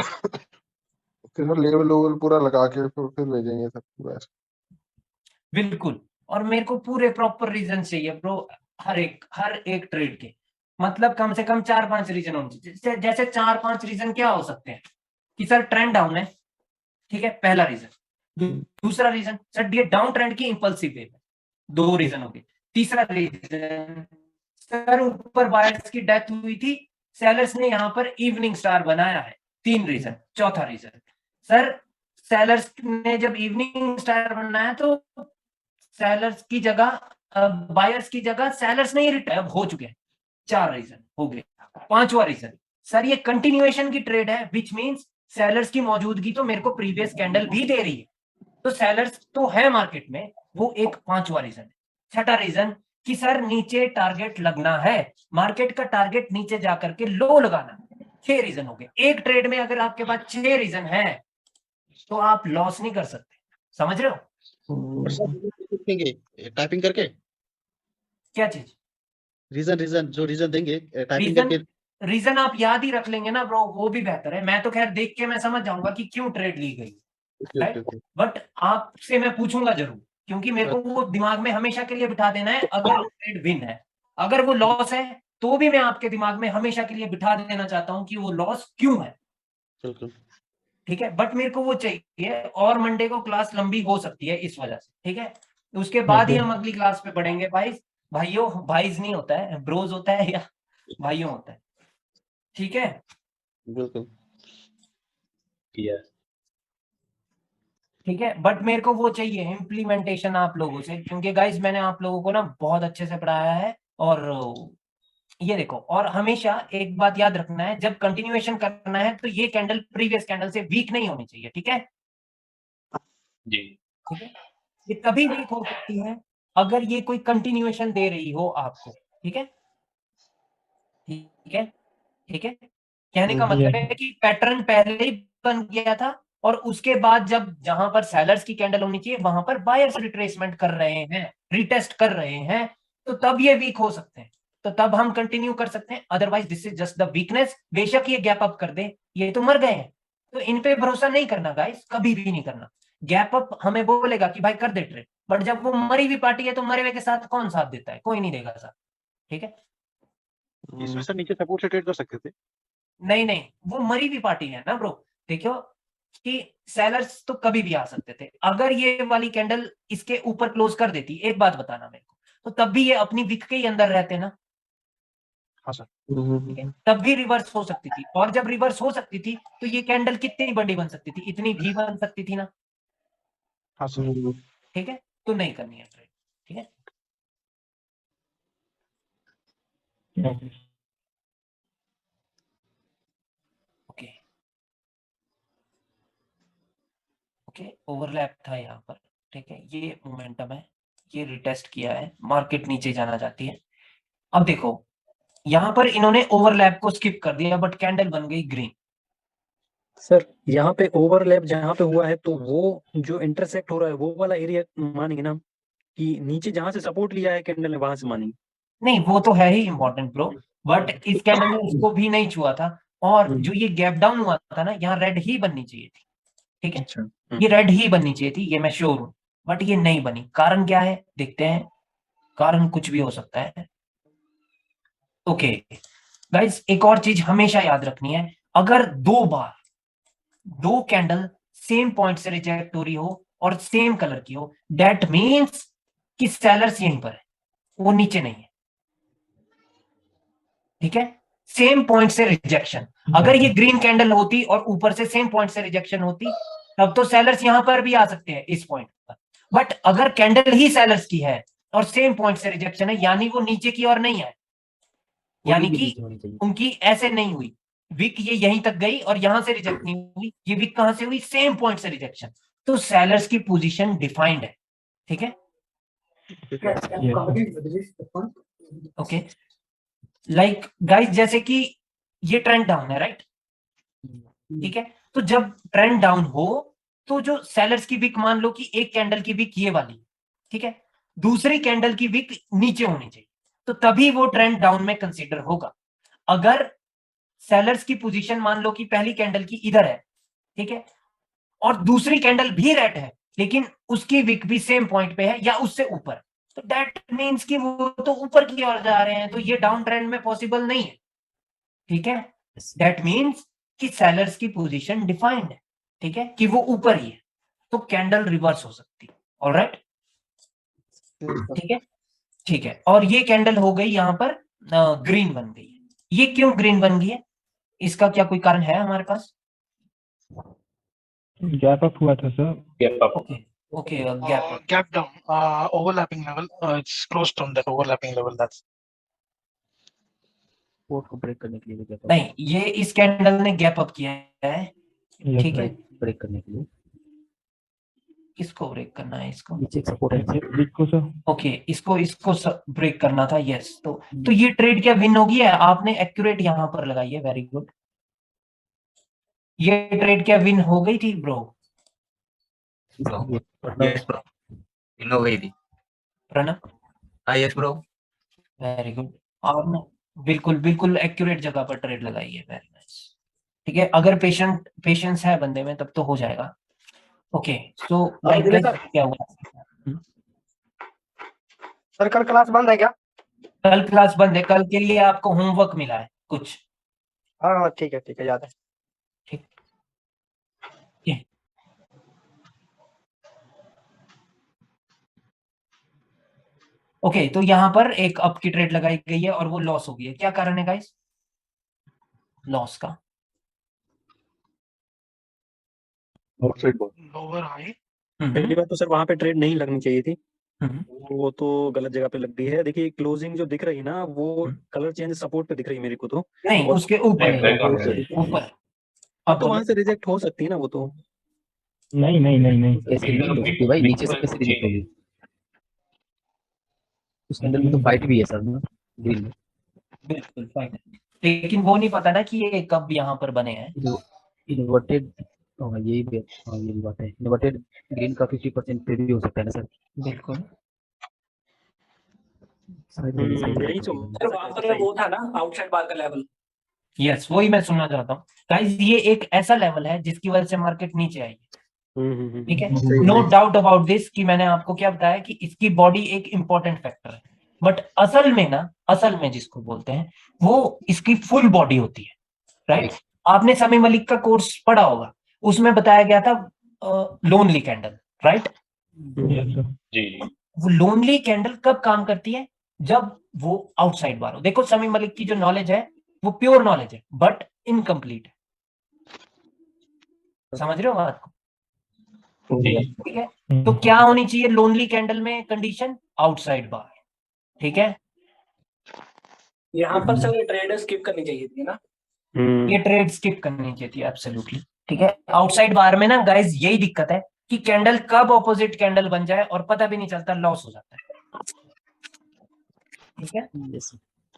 S7: फिर लेवल लेवल पूरा लगा के फिर भेजेंगे सब पूरा ऐसे।
S1: बिल्कुल। और मेरे को पूरे प्रॉपर रीजन चाहिए ब्रो, हर एक ट्रेड के, मतलब कम से कम 4-5 रीजन होने चाहिए। जैसे 4-5 रीजन क्या हो सकते हैं कि सर ट्रेंड डाउन है, ठीक है, पहला रीजन। दूसरा रीजन सर ये डाउन ट्रेंड की इंपल्सिव वेव है, 2 रीजन हो गए। तीसरा रीजन सर ऊपर बायर्स की डेथ हुई थी, सेलर्स ने यहां पर इवनिंग स्टार बनाया है, 3 रीजन। चौथा रीजन सर सेलर्स ने जब इवनिंग स्टार बनाया तो सेलर्स की जगह बायर्स की जगह सेलर्स नहीं रिटर्न हो चुके हैं। 4 रीजन हो गए। 5वां रीजन सर ये कंटिन्यूएशन की ट्रेड है, विच मींस सेलर्स की मौजूदगी तो मेरे को प्रीवियस कैंडल भी दे रही है, तो सेलर्स तो है मार्केट में, वो एक 5वां रीजन है। छठा रीजन कि सर नीचे टारगेट लगना है, मार्केट का टारगेट नीचे जाकर के लो लगाना। 6 रीजन हो गए। एक ट्रेड में अगर आपके पास 6 रीजन है तो आप लॉस नहीं कर सकते, समझ रहे हो।
S4: देंगे टाइपिंग करके,
S1: क्या चीज?
S4: रीजन जो रीजन देंगे टाइपिंग
S1: रीजन
S4: करके।
S1: रीजन आप याद ही रख लेंगे ना ब्रो, वो भी बेहतर है। मैं तो खैर देख के मैं समझ जाऊंगा कि क्यों ट्रेड ली गई, राइट। बट आपसे मैं पूछूंगा जरूर, क्योंकि मेरे को वो दिमाग में हमेशा के लिए बिठा देना है। अगर वो ट्रेड विन है, अगर वो लॉस है, तो भी मैं आपके दिमाग में हमेशा के लिए बिठा देना चाहता हूं कि वो लॉस क्यों है, ठीक है। बट मेरे को वो चाहिए, और मंडे को क्लास लंबी हो सकती है इस वजह से, ठीक है। उसके बाद ही हम अगली क्लास पे पढ़ेंगे। भाइयों भाईज नहीं होता है, ब्रोज होता है या भाइयों होता है, ठीक है।
S4: बिल्कुल
S1: ठीक है, बट मेरे को वो चाहिए इम्प्लीमेंटेशन आप लोगों से, क्योंकि गाइज मैंने आप लोगों को ना बहुत अच्छे से पढ़ाया है, और ये देखो, और हमेशा एक बात याद रखना है, जब कंटिन्यूएशन करना है तो ये कैंडल प्रीवियस कैंडल से वीक नहीं होनी चाहिए, ठीक है?
S8: जी
S1: ठीक है, ये तभी वीक हो सकती है अगर ये कोई कंटिन्यूएशन दे रही हो आपको, ठीक है? ठीक है, ठीक है, कहने का मतलब है कि पैटर्न पहले ही बन गया था और उसके बाद जब जहां पर सेलर्स की कैंडल होनी चाहिए वहां पर बायर्स रिट्रेसमेंट कर रहे हैं, रिटेस्ट कर रहे हैं, तो तब ये वीक हो सकते हैं, तो तब हम कंटिन्यू कर सकते हैं, otherwise this is just the weakness. बेशक ये गैप अप कर दे, ये तो मर गए हैं, तो इन पे भरोसा नहीं करना गाइस, कभी भी नहीं करना। गैप अप हमें बोलेगा कि भाई कर दे ट्रेड, बट जब वो मरी हुई पार्टी है तो मरे हुए के साथ कौन साथ देता है? कोई नहीं देगा साथ, ठीक है?
S4: इसमें सर नीचे सपोर्ट से ट्रेड कर सकते थे।
S1: नहीं नहीं, वो मरी हुई पार्टी है ना ब्रो। देखो कि सेलर्स तो कभी भी आ सकते थे, अगर ये वाली कैंडल इसके ऊपर क्लोज कर देती, एक बात बताना मेरे को, तो तब भी ये अपनी विक के ही अंदर रहते ना,
S4: हाँ सर।
S1: ठीक है? तब भी रिवर्स हो सकती थी, और जब रिवर्स हो सकती थी तो ये कैंडल कितनी बड़ी बन सकती थी? इतनी भी बन सकती थी ना,
S4: हाँ सर।
S1: ठीक है? तो नहीं करनी है ट्रेड, ठीक है? ओके ओके, ओवरलैप था यहाँ पर, ठीक है? ये मोमेंटम है, ये रिटेस्ट किया है, मार्केट नीचे जाना चाहती है। अब देखो यहाँ पर इन्होंने ओवरलैप को स्किप कर दिया, बट कैंडल बन गई ग्रीन।
S2: सर यहाँ पे ओवरलैप जहाँ पे हुआ है तो वो जो इंटरसेक्ट हो रहा है वो वाला एरिया मानेंगे ना, कि नीचे जहाँ से सपोर्ट लिया है कैंडल ने वहां से मानेंगे?
S1: नहीं, वो तो है ही इंपॉर्टेंट ब्रो, बट इस कैंडल ने उसको भी नहीं छुआ था, और जो ये गैप डाउन हुआ था ना, यहाँ रेड ही बननी चाहिए थी, ठीक है?
S2: अच्छा।
S1: ये रेड ही बननी चाहिए थी, ये मैं श्योर हूँ, बट ये नहीं बनी। कारण क्या है देखते हैं, कारण कुछ भी हो सकता है। ओके गाइस, एक और चीज हमेशा याद रखनी है, अगर दो बार दो कैंडल सेम पॉइंट से रिजेक्ट हो रही हो और सेम कलर की हो, दैट मीन्स कि सेलर्स यहीं पर है, वो नीचे नहीं है, ठीक है? सेम पॉइंट से रिजेक्शन, अगर ये ग्रीन कैंडल होती और ऊपर से सेम पॉइंट से रिजेक्शन होती, तब तो सेलर्स यहां पर भी आ सकते हैं इस पॉइंट पर, बट अगर कैंडल ही सेलर्स की है और सेम पॉइंट से रिजेक्शन है, यानी वो नीचे की ओर नहीं है, यानी कि उनकी ऐसे नहीं हुई विक, ये यहीं तक गई और यहां से रिजेक्ट नहीं हुई, ये विक कहां से हुई? सेम पॉइंट से रिजेक्शन, तो सेलर्स की पोजीशन डिफाइंड है, ठीक है? ओके, लाइक गाइस, जैसे कि ये ट्रेंड डाउन है, राइट? ठीक है, तो जब ट्रेंड डाउन हो तो जो सेलर्स की विक, मान लो कि एक कैंडल की विक ये वाली, ठीक है, दूसरी कैंडल की विक नीचे होनी चाहिए, तो तभी वो ट्रेंड डाउन में कंसीडर होगा। अगर सेलर्स की पोजीशन मान लो कि पहली कैंडल की इधर है, ठीक है, और दूसरी कैंडल भी रेड है, लेकिन उसकी विक भी सेम पॉइंट पे है या उससे ऊपर, तो दैट मींस कि वो तो ऊपर की ओर जा रहे हैं, तो ये डाउन ट्रेंड में पॉसिबल नहीं है, ठीक है? दैट मींस कि सेलर्स की पोजीशन डिफाइंड है, ठीक है, कि वो ऊपर ही है, तो कैंडल रिवर्स हो सकती है। ऑलराइट, ठीक है, ठीक है। और ये कैंडल हो गई यहाँ पर ग्रीन बन गई है। ये क्यों ग्रीन बन गई है, इसका क्या कोई कारण है हमारे पास?
S3: गैप अप हुआ था sir.
S8: Gap up
S1: okay okay, gap
S6: Gap down, overlapping level. It's closed on that overlapping level. That's
S2: support को ब्रेक करने के लिए गैप अप।
S1: नहीं, ये इस कैंडल ने गैप अप किया है,
S3: Yes,
S1: ठीक है?
S2: ब्रेक करने के लिए
S1: किसको ब्रेक करना है? इसको,
S2: नीचे सपोर्ट है
S3: वीक को सर।
S1: ओके, इसको ब्रेक करना था, यस। तो ये ट्रेड क्या विन होगी है? आपने एक्यूरेट यहाँ पर लगाई है, वेरी गुड। ये ट्रेड क्या विन हो गई थी ब्रो?
S9: यस ब्रो, इन हो गई थी।
S1: प्रणब,
S9: हाँ यस ब्रो।
S1: वेरी गुड, आपने बिल्कुल बिल्कुल एक्यूरेट जगह पर ट्रेड लगाई है, वेरी नाइस, ठीक है? अगर पेशेंस है बंदे में तब तो हो जाएगा। ओके, सो क्या हुआ
S5: सर कल क्लास बंद है क्या?
S1: कल क्लास बंद है, कल के लिए आपको होमवर्क मिला है कुछ,
S5: हाँ हाँ ठीक है याद है।
S1: ठीक है? ओके, तो यहाँ पर एक अप की ट्रेड लगाई गई है और वो लॉस हो गई है, क्या कारण है गाइस लॉस का?
S6: lower high.
S2: पहली बात तो सर वहां पे ट्रेड नहीं लगनी चाहिए थी, वो तो गलत जगह पे लग गई है। देखिए क्लोजिंग जो दिख रही है ना, वो
S1: हम्म।
S2: कलर चेंज सपोर्ट पे दिख रही है मेरे को तो।
S1: नहीं,
S2: और
S1: उसके ऊपर
S8: नहीं,
S1: है,
S8: breakout है।
S1: ऊपर।
S2: हाँ,
S1: अब
S2: तो वहां
S1: बोलो।
S2: से रिजेक्ट हो सकती है ना वो तो।
S3: नहीं नहीं नहीं नहीं
S9: कैसे रिजेक्ट हो सकती है भाई, नीचे से कैसे रिजेक्ट होगी? उस कैंडल में तो फाइट भी है सर ना, ग्रीन में।
S1: बिल्कुल फाइन, लेकिन वो नहीं पता ना कि ये कब यहाँ पर बने हैं।
S9: इन्वर्टेड, हाँ यही भी, हाँ ये भी बात है, इन्वर्टेड ग्रीन का 50% पे भी हो सकता है ना सर?
S1: बिल्कुल
S2: यही तो
S1: सर, वहां पर वो था ना आउटसाइड बार का लेवल। यस, वही मैं सुनना चाहता हूँ गाइस। ये एक ऐसा लेवल है जिसकी वजह से मार्केट नीचे आई, ठीक है।
S2: सही
S1: नो
S2: है।
S1: डाउट अबाउट दिस कि मैंने आपको क्या बताया कि इसकी बॉडी एक इंपॉर्टेंट फैक्टर है, बट असल में ना, असल में जिसको बोलते हैं वो इसकी फुल बॉडी होती है, राइट। आपने समी मलिक का कोर्स पढ़ा होगा, उसमें बताया गया था लोनली कैंडल, राइट।
S8: जी जी।
S1: वो लोनली कैंडल कब काम करती है? जब वो आउटसाइड बार हो। देखो समी मलिक की जो नॉलेज है वो प्योर नॉलेज है बट इनकम्प्लीट है, समझ रहे हो बात को? ठीक है, तो क्या होनी चाहिए लोनली कैंडल में कंडीशन? आउटसाइड बार, ठीक है।
S5: यहाँ पर सर ट्रेड स्किप करनी चाहिए थी ना।
S1: ये ट्रेड स्किप करनी चाहिए थी एब्सोल्युटली, ठीक है। आउटसाइड बार में ना गाइस यही दिक्कत है कि कैंडल कब ऑपोजिट कैंडल बन जाए और पता भी नहीं चलता, लॉस हो जाता है, ठीक है।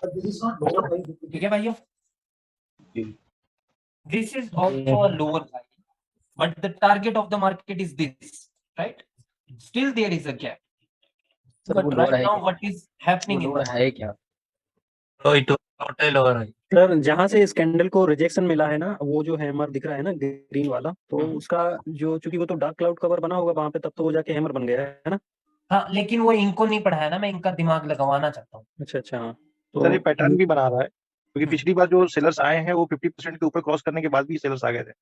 S1: ठीक है भाइयों, this is also a lower high but the target of the market is this, right? Still there is a gap,
S9: sir
S1: but
S9: वो
S1: right
S9: लोअर है
S1: now
S9: क्या?
S1: what is happening
S9: वो
S1: in
S9: लोअर
S1: the
S9: है क्या?
S2: Total और sir जहां से इस कैंडल को रिजेक्शन मिला है ना, वो जो हैमर दिख रहा है ना ग्रीन वाला, तो उसका जो, चूंकि वो तो डार्क क्लाउड कवर बना होगा वहां पे, तब तो वो जाके हैमर बन गया है ना।
S1: हाँ, लेकिन वो इनको नहीं पढ़ाया ना, मैं इनका दिमाग लगवाना चाहता हूँ।
S2: अच्छा अच्छा, हाँ
S4: सर ये
S2: तो
S4: पैटर्न भी बना रहा है, क्योंकि पिछली बार जो सेलर्स आए हैं वो 50% के ऊपर क्रॉस करने के बाद भी सेलर्स आ गए थे।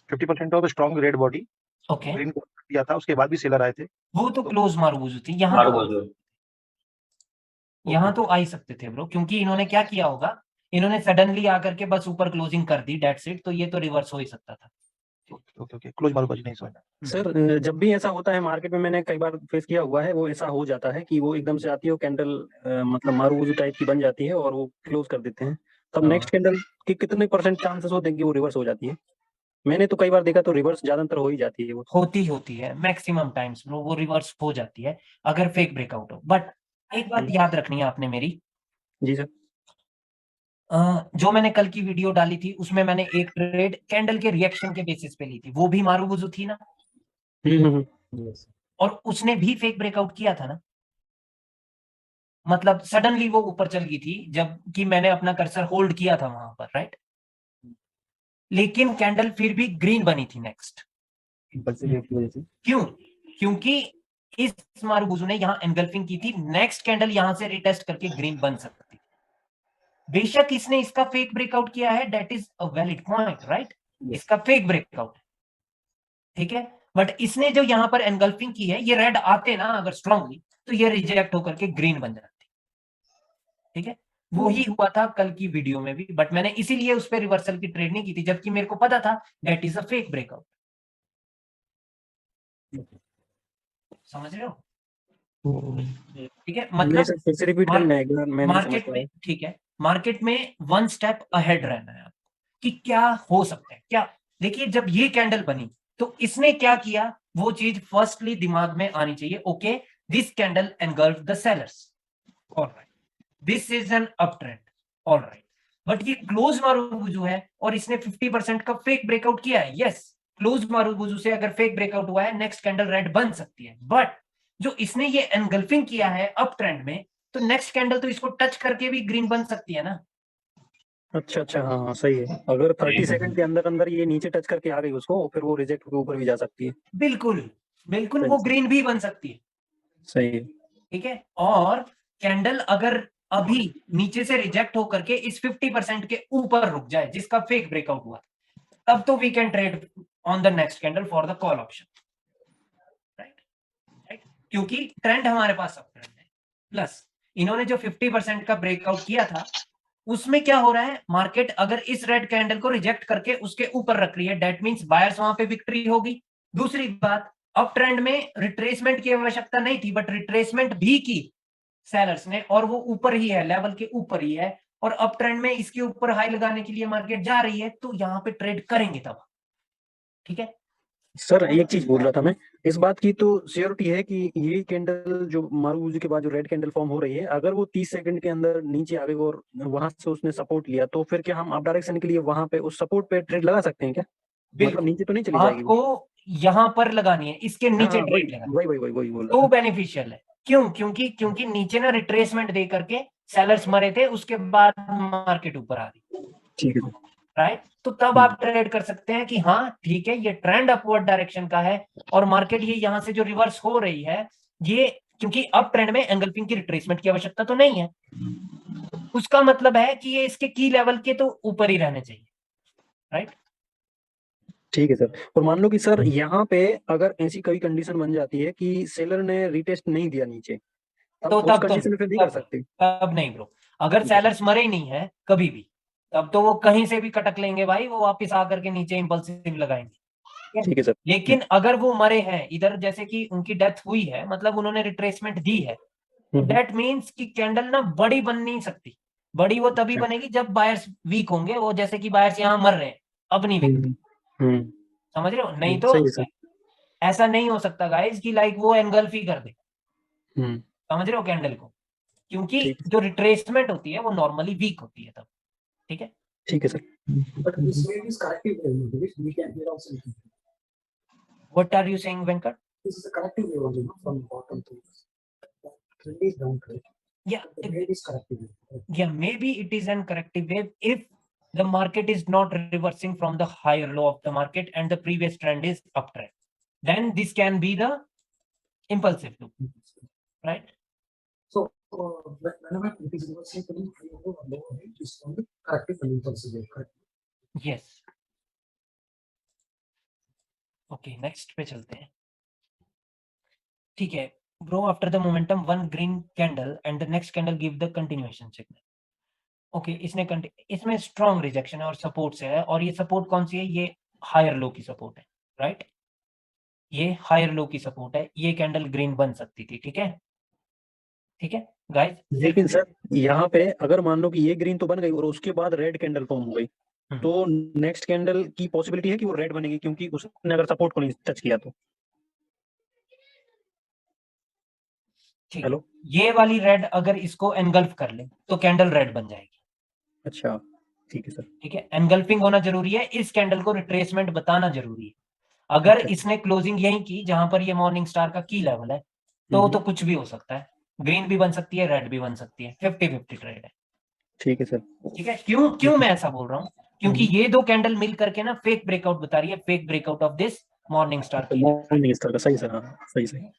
S4: 50% of strong red body
S1: okay,
S4: green को दिया था, उसके बाद भी सेलर आए थे।
S1: वो तो क्लोज मारूबूजू थी, यहाँ
S8: मारो
S1: तो
S8: बोझो।
S1: यहाँ तो आ ही सकते थे ब्रो, क्योंकि इन्होंने क्या किया होगा, इन्होंने सडनली आकर के बस ऊपर क्लोजिंग कर दी, डेट्स इट। तो ये तो रिवर्स हो ही सकता था।
S4: ओके ओके, क्लोज मारो बाजी नहीं समझना।
S2: सर जब भी ऐसा होता है मार्केट में, मैंने कई बार फेस किया हुआ है, वो ऐसा हो जाता है कि वो एकदम से आती है, वो कैंडल मतलब मारूबूजू टाइप की बन जाती है और वो क्लोज कर देते हैं। तब नेक्स्ट कैंडल के कितने परसेंट चांसेस होते हैं कि वो रिवर्स हो जाती है? मैंने तो कई बार देखा तो रिवर्स ज्यादातर हो ही जाती है वो।
S1: होती है मैक्सिमम टाइम्स ब्रो, वो रिवर्स हो जाती है अगर फेक ब्रेकआउट हो। बट एक बात याद रखनी है आपने मेरी,
S2: जी सर।
S1: जो मैंने कल की वीडियो डाली थी उसमें मैंने एक ट्रेड कैंडल के रिएक्शन के बेसिस पे ली थी, वो भी मारूबुजू थी ना, और उसने भी फेक ब्रेकआउट किया था ना। मतलब सडनली वो ऊपर चल गई थी जब कि मैंने अपना कर्सर होल्ड किया था वहां पर, राइट। लेकिन कैंडल फिर भी ग्रीन बनी थी नेक्स्ट। क्यों? क्योंकि इस मारूबुजू ने यहाँ एनगल्फिंग की थी, नेक्स्ट कैंडल यहां से रिटेस्ट करके ग्रीन बन सकती थी। बेशक इसने इसका फेक ब्रेकआउट किया है, that is a valid point, right. इसका फेक ब्रेकआउट, ठीक है। बट इसने जो यहां पर एनगल्फिंग की है, ये रेड आते ना अगर स्ट्रांगली, तो ये रिजेक्ट होकर के ग्रीन बन जाती, ठीक है। वो ही हुआ था कल की वीडियो में भी, बट मैंने इसीलिए उस पर रिवर्सल की ट्रेड नहीं की थी, जबकि मेरे को पता था that is a fake breakout. समझ रहे हो? ठीक है,
S2: नहीं
S1: मतलब
S2: सर, फिर से रिपीट करना एक बार, मैं नहीं समझ
S1: मार्केट
S2: पाया।
S1: में, ठीक है, मार्केट में वन स्टेप अहेड रहना है आपको कि क्या हो सकता है क्या। देखिए जब ये कैंडल बनी तो इसने क्या किया, वो चीज फर्स्टली दिमाग में आनी चाहिए। Okay, this candle engulf the sellers, alright, this is an up trend, alright. But ये क्लोज मारूबुजू है और इसने 50% का फेक ब्रेकआउट किया है। यस, क्लोज मारूबुजू से अगर फेक ब्रेकआउट हुआ है, नेक्स्ट कैंडल रेड बन सकती है। बट जो इसने ये एनगल्फिंग किया है अप ट्रेंड में, तो नेक्स्ट कैंडल तो इसको टच करके भी ग्रीन बन सकती है ना।
S2: अच्छा अच्छा, हाँ हाँ सही है। अगर 30 सेकंड के अंदर अंदर ये नीचे टच करके आ गई उसको, फिर वो रिजेक्ट होकर ऊपर भी जा सकती है।
S1: बिल्कुल बिल्कुल,
S2: सही
S1: वो ग्रीन भी बन सकती है,
S2: सही है।
S1: ठीक है। और कैंडल अगर अभी नीचे से रिजेक्ट होकर के इस 50% के ऊपर रुक जाए जिसका फेक ब्रेकआउट हुआ, तब तो we can trade on the next candle for the call option, right. क्योंकि ट्रेंड हमारे पास अप ट्रेंड है, प्लस इन्होंने जो 50% का ब्रेकआउट किया था उसमें क्या हो रहा है, मार्केट अगर इस रेड कैंडल को रिजेक्ट करके उसके ऊपर रख रही है, दैट मींस बायर्स वहां पे विक्ट्री होगी। दूसरी बात, अप ट्रेंड में रिट्रेसमेंट की आवश्यकता नहीं थी, बट रिट्रेसमेंट भी की सेलर्स ने, और वो ऊपर ही है, लेवल के ऊपर ही है, और अप ट्रेंड में इसके ऊपर हाई लगाने के लिए मार्केट जा रही है, तो यहाँ पे ट्रेड करेंगे तब। ठीक है
S2: सर एक चीज बोल रहा था मैं, इस बात की तो श्योरिटी है कि ये कैंडल जो मारुति के बाद जो रेड कैंडल फॉर्म हो रही है, अगर वो 30 सेकंड के अंदर नीचे आ गई और वहां से उसने सपोर्ट लिया, तो फिर क्या हम अप डायरेक्शन के लिए वहां पे उस सपोर्ट पे ट्रेड लगा सकते हैं क्या? मतलब नीचे तो नहीं चली जाएगी वो?
S1: आपको यहाँ पर लगानी है, इसके
S2: हाँ
S1: नीचे
S2: हाँ,
S1: ट्रेड लगानी
S2: वही बोल
S1: तो
S2: रहा था।
S1: बेनिफिशियल है। क्यों? क्योंकि नीचे ना रिट्रेसमेंट दे करके सेलर्स मरे थे, उसके बाद मार्केट ऊपर आ गई।
S2: ठीक है सर।
S1: राइट, तो तब आप ट्रेड कर सकते हैं कि हाँ ठीक है, ये ट्रेंड अपवर्ड डायरेक्शन का है, और मार्केट ये यहाँ से जो रिवर्स हो रही है, ये क्योंकि अप ट्रेंड में एंगल्फिंग की रिट्रेसमेंट की आवश्यकता तो नहीं है, उसका मतलब है कि ये इसके की लेवल के तो ऊपर ही रहने चाहिए। राइट,
S2: ठीक है सर। और मान लो कि सर यहाँ पे अगर ऐसी कोई कंडीशन बन जाती है कि सेलर ने रिटेस्ट नहीं दिया नीचे,
S1: तो
S2: उस कंडीशन में फिर नहीं कर सकते?
S1: तब नहीं ब्रो, अगर
S2: ठीक है
S1: सेलर्स मरे ही नहीं है कभी भी, तब तो वो कहीं से भी कटक लेंगे भाई, वो वापस आकर के नीचे इंपल्सिव लगाएंगे।
S2: ठीक है सर।
S1: लेकिन अगर वो मरे हैं इधर, जैसे कि उनकी डेथ हुई है, मतलब उन्होंने रिट्रेसमेंट दी है, दैट मीन्स कि कैंडल ना बड़ी बन नहीं सकती। बड़ी वो तभी बनेगी जब बायर्स वीक होंगे, वो जैसे कि बायर्स यहाँ मर रहे हैं, अब नहीं वीक। समझ रहे हो? नहीं तो
S2: सही है सर।
S1: ऐसा नहीं हो सकता गाइस कि लाइक वो एंगल्फ ही कर दे।
S2: हम्म,
S1: समझ रहे हो कैंडल को? क्योंकि
S2: ठीक है
S1: जो रिट्रेसमेंट होती है वो नॉर्मली वीक होती है तब। ठीक है,
S2: ठीक है sir.
S5: But this wave is corrective wave, which we can hear also.
S1: What are you saying Venkat?
S5: This is a corrective wave only, no? From bottom to trend is down trend.
S1: Yeah,
S5: The wave is corrective wave.
S1: yeah, maybe it is an corrective wave if the market is not reversing from the higher low of the market and the previous trend is uptrend, then this can be the impulsive loop, right?
S5: So whenever it is reversing from the lower rate, it is called corrective and impulsive wave. Correct?
S1: Yes. Okay, next पे चलते हैं। ठीक है bro, after the momentum one green candle and the next candle give the continuation signal. Okay इसमें strong rejection है और support से है, और ये सपोर्ट कौन सी है? ये हायर लो की सपोर्ट है। राइट, ये हायर लो की सपोर्ट है, ये कैंडल ग्रीन बन सकती थी। ठीक है, ठीक है गाइस।
S2: लेकिन सर यहाँ पे अगर मान लो कि ये ग्रीन तो बन गई और उसके बाद रेड कैंडल फॉर्म हो गई, तो नेक्स्ट कैंडल की पॉसिबिलिटी है कि वो रेड बनेगी, क्योंकि उसने अगर सपोर्ट को नहीं टच किया तो। हेलो,
S1: ये वाली रेड अगर इसको एनगल्फ कर ले तो कैंडल रेड बन जाएगी। अच्छा,
S2: ठीक है सर।
S1: ठीक है, एनगल्फिंग होना जरूरी है, इस कैंडल को रिट्रेसमेंट बताना जरूरी है। अगर इसने क्लोजिंग यही की जहां पर ये मॉर्निंग स्टार का की लेवल है, तो कुछ भी हो सकता है, ग्रीन भी बन सकती है, रेड भी बन सकती है, 50-50 ट्रेड है।
S2: ठीक है सर।
S1: ठीक है, क्यों मैं ऐसा बोल रहा हूँ? क्योंकि ये दो कैंडल मिल करके ना फेक ब्रेकआउट बता रही है, fake breakout of this morning star की।
S2: मॉर्निंग स्टार का, सही सर, हाँ सही।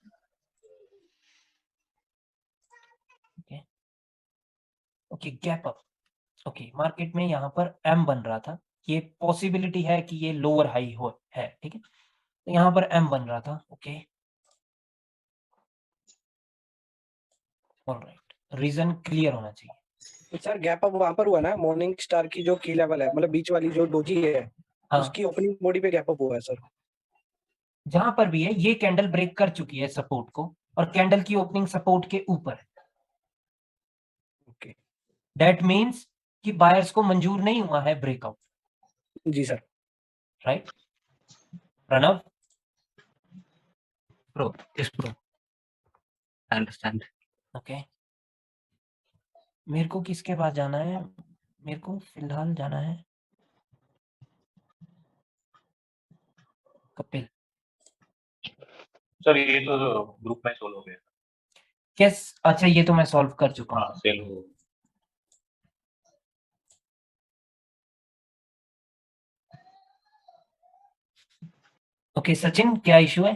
S1: Okay, gap up. Okay, market में यहाँ पर एम बन रहा था, ये पॉसिबिलिटी है कि ये लोअर हाई हो है। ठीक है, तो यहाँ पर एम बन रहा था। ओके, ऑलराइट, रीजन क्लियर होना चाहिए।
S5: सर गैप अप वहां पर हुआ ना, मॉर्निंग स्टार की जो की लेवल है, मतलब बीच वाली जो डोजी है,
S1: हाँ,
S5: उसकी ओपनिंग बॉडी पे गैप अप हुआ है सर।
S1: जहां पर भी है ये कैंडल ब्रेक कर चुकी है सपोर्ट को, और कैंडल की ओपनिंग सपोर्ट के ऊपर है।
S5: ओके,
S1: दैट मींस कि बायर्स को मंजूर नहीं हुआ है ब्रेकआउट।
S5: जी सर।
S1: राइट, प्रणव प्रो, इस प्रो,
S9: अंडरस्टैंड।
S1: ओके, मेरे को किसके पास जाना है? मेरे को फिलहाल जाना है कपिल।
S8: सर ये तो ग्रुप में सोल्व हो गया।
S1: कैस? अच्छा, ये तो मैं सॉल्व कर चुका हूँ।
S8: हाँ, सेल हो।
S1: ओके सचिन, क्या इशू है?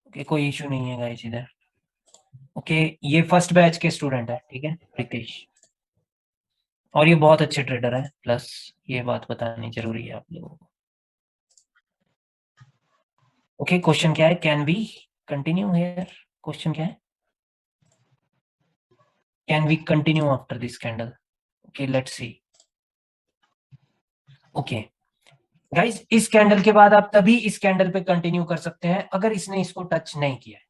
S1: ओके, कोई इशू नहीं है गाइस इधर। ओके, ये फर्स्ट बैच के स्टूडेंट है, ठीक है, रितेश, और ये बहुत अच्छे ट्रेडर है, प्लस ये बात बतानी जरूरी है आप लोगों को। ओके, क्वेश्चन क्या है? Can we continue here? Question क्या है? Can we continue after this candle? Okay, let's see. Okay guys, इस कैंडल के बाद आप तभी इस कैंडल पे कंटिन्यू कर सकते हैं अगर इसने इसको टच नहीं किया है।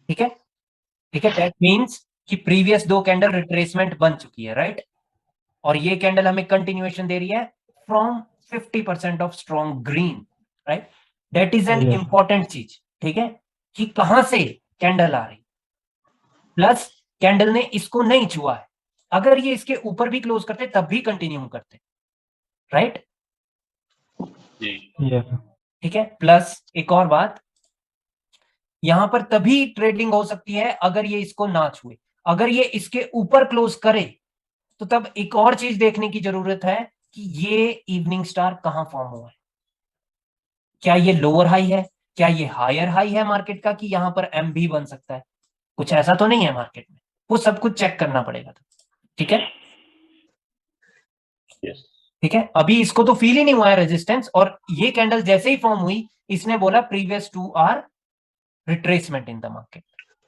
S1: ठीक है, ठीक है, दैट मींस कि प्रीवियस 2 कैंडल रिट्रेसमेंट बन चुकी है, राइट। और ये कैंडल हमें कंटिन्यूएशन दे रही है from 50% of strong green, right. That is an
S3: Yes.
S1: Important चीज, ठीक है, कि कहां से कैंडल आ रही, प्लस कैंडल ने इसको नहीं छुआ है। अगर ये इसके ऊपर भी क्लोज करते तब भी कंटिन्यू करते, राइट।
S8: जी
S3: Yes.
S1: ठीक है, प्लस एक और बात, यहां पर तभी ट्रेडिंग हो सकती है अगर ये इसको ना छुए। अगर ये इसके ऊपर क्लोज करे तो तब एक और चीज देखने की जरूरत है कि ये इवनिंग स्टार कहां फॉर्म हुआ है। क्या ये लोअर हाई है, क्या ये हायर हाई है मार्केट का, कि यहां पर एम भी बन सकता है। कुछ ऐसा तो नहीं है मार्केट में, वो सब कुछ चेक करना पड़ेगा। ठीक है,
S8: यस
S1: ठीक है, अभी इसको तो फील ही नहीं हुआ है रेजिस्टेंस, और ये कैंडल जैसे ही फॉर्म हुई इसने बोला previous 2 are retracement in the market.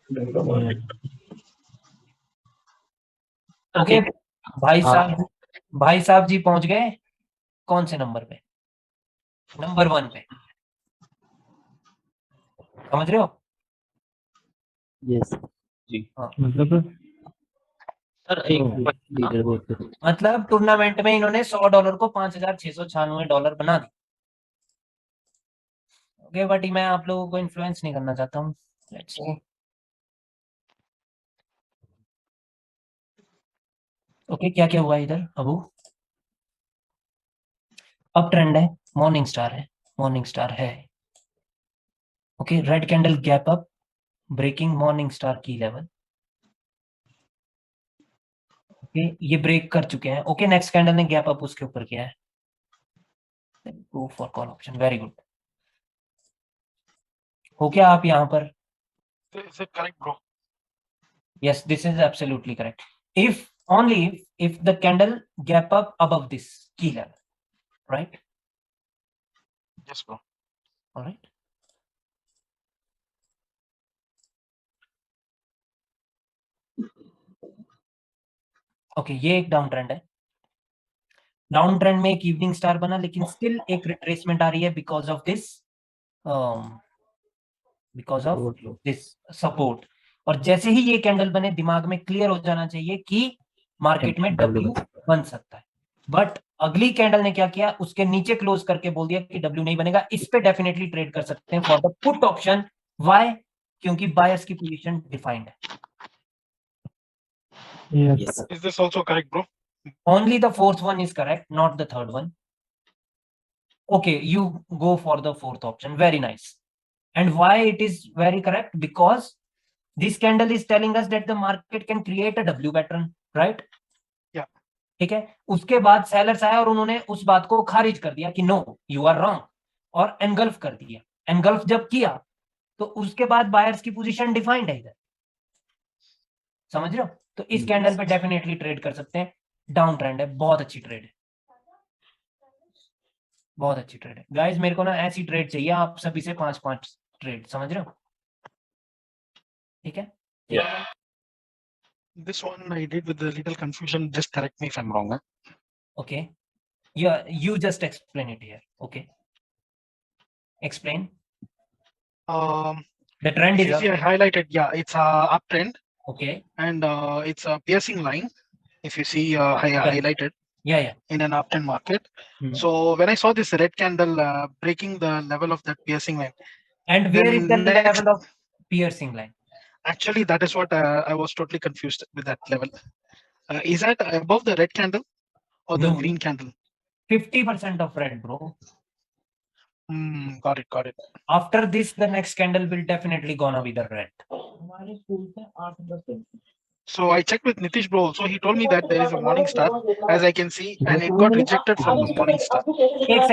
S3: Yes.
S1: Okay भाई
S9: हाँ।
S1: साहब, भाई साहब जी पहुंच गए कौन से नंबर पे? नंबर 1 पे, समझ रहे हो?
S9: यस
S3: मतलब
S9: सर एक लीडर बोर्ड पे
S1: मतलब टूर्नामेंट में इन्होंने $100 को $5,696 बना दी। ओके, बट मैं आप लोगों को इन्फ्लुएंस नहीं करना चाहता हूँ। Let's see. ओके, क्या क्या हुआ इधर अबू? अप ट्रेंड है, मॉर्निंग स्टार है, मॉर्निंग स्टार है। Okay, red candle gap up, breaking morning star की लेवल। ओके, ये ब्रेक कर चुके हैं। ओके, नेक्स्ट कैंडल ने गैप अप उसके ऊपर किया है। Go for call option, very good. हो क्या आप यहाँ पर?
S6: Is it correct, bro?
S1: Yes, this is absolutely correct. If only if the candle gap up above this key level, right?
S6: Yes, bro.
S1: All right. Okay, ये एक down trend है। Down trend में एक इवनिंग स्टार बना, लेकिन still एक retracement आ रही है बिकॉज ऑफ दिस सपोर्ट। और जैसे ही ये कैंडल बने दिमाग में क्लियर हो जाना चाहिए कि मार्केट में डब्ल्यू बन सकता है। बट अगली कैंडल ने क्या किया, उसके नीचे क्लोज करके बोल दिया कि डब्ल्यू नहीं बनेगा। इस पे डेफिनेटली ट्रेड कर सकते हैं for the put option. Why? क्योंकि बायर्स की पोजीशन डिफाइंड है।
S3: yes.
S6: Is this also correct, bro?
S1: Only the fourth one is correct, not the third one. Okay, you go for the fourth option. Very nice. And why it is very correct? Because this candle is telling us that the market can create a W pattern, right?
S6: Yeah.
S1: ठीक है, उसके बाद sellers आया और उन्होंने उस बात को खारिज कर दिया कि नो यू आर रॉन्ग, और एनगल्फ कर दिया। एनगल्फ जब किया तो उसके बाद बायर्स की पोजीशन डिफाइंड है इधर, समझ रहे हो? तो इस कैंडल पे डेफिनेटली ट्रेड कर सकते हैं। डाउन ट्रेंड है, बहुत अच्छी ट्रेड है, बहुत अच्छी ट्रेड है गाइस। मेरे को ना ऐसी ट्रेड चाहिए आप सभी से 5-5 ट्रेड, समझ रहे हो? ठीक है,
S8: Yeah.
S6: This one I did with a little confusion. Just correct me if I'm wrong.
S1: Okay, you just explain it here. Okay, explain. The trend
S6: If
S1: is
S6: you
S1: up.
S6: see, I highlighted. Yeah, it's a uptrend
S1: Okay,
S6: and it's a piercing line. If you see, I
S1: Yeah.
S6: highlighted
S1: yeah.
S6: in an uptrend market.
S1: Hmm.
S6: So when I saw this red candle breaking the level of that piercing line,
S1: And where
S6: then
S1: is the
S6: next-
S1: level of piercing line?
S6: actually that is what I was totally confused with that level. Is that above the red candle or the
S1: No.
S6: green candle?
S1: 50% of red, bro.
S6: Got it, got it.
S1: After this, the next candle will definitely gonna be the red.
S6: So I checked with Nitish bro also. He told me that there is a morning star, as I can see, and it got rejected from the morning star.
S1: एक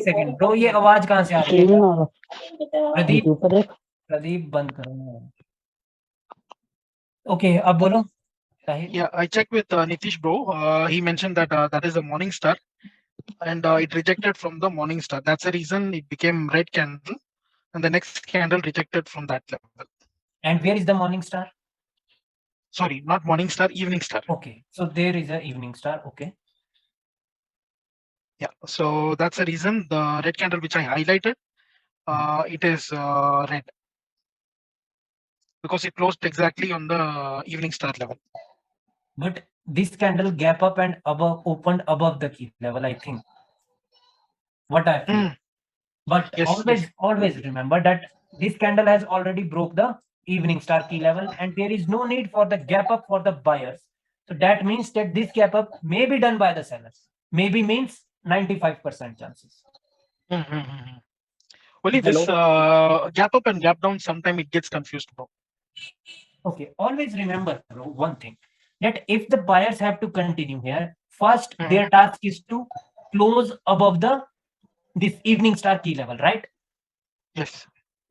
S1: second bro, ये आवाज कहाँ से आ रही है? प्रदीप बंद करो। Okay, अब बोलो Tahir.
S6: Yeah, I checked with Nitish bro. He mentioned that that is a morning star, and it rejected from the morning star. That's the reason it became red candle, and the next candle rejected from that level.
S1: And where is the morning star?
S6: Sorry, not morning star, evening star.
S1: Okay, so there is a evening star. Okay,
S6: Yeah, so that's the reason the red candle which I highlighted, it is red because it closed exactly on the evening star level.
S1: But this candle gap up and above opened above the key level, I think. What I feel. But
S6: Yes,
S1: always remember that this candle has already broke the evening star key level, and there is no need for the gap up for the buyers. So that means that this gap up may be done by the sellers. Maybe means 95% chances.
S6: Only this gap up and gap down, sometimes it gets confused, bro.
S1: Okay, always remember, bro, one thing, that if the buyers have to continue here, first their task is to close above this evening star key level, right?
S6: Yes.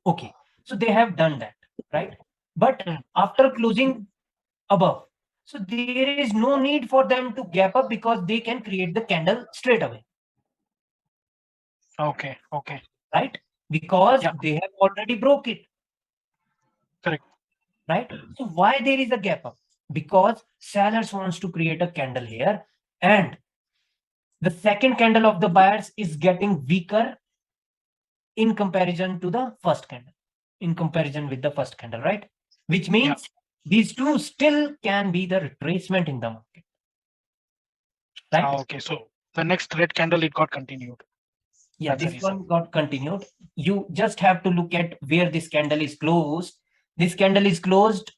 S1: Okay, so they have done that, right? But after closing above, so there is no need for them to gap up because they can create the candle straight away.
S6: Okay.
S1: Right? Because they have already broke it.
S6: Correct.
S1: Right? So why there is a gap up? Because sellers wants to create a candle here, and the second candle of the buyers is getting weaker in comparison to the first candle, in comparison with the first candle, right? Which means these two still can be the retracement in the market. Right?
S6: Okay, so the next red candle, it got continued.
S1: Yeah, this one got continued. You just have to look at where this candle is closed. This candle is closed.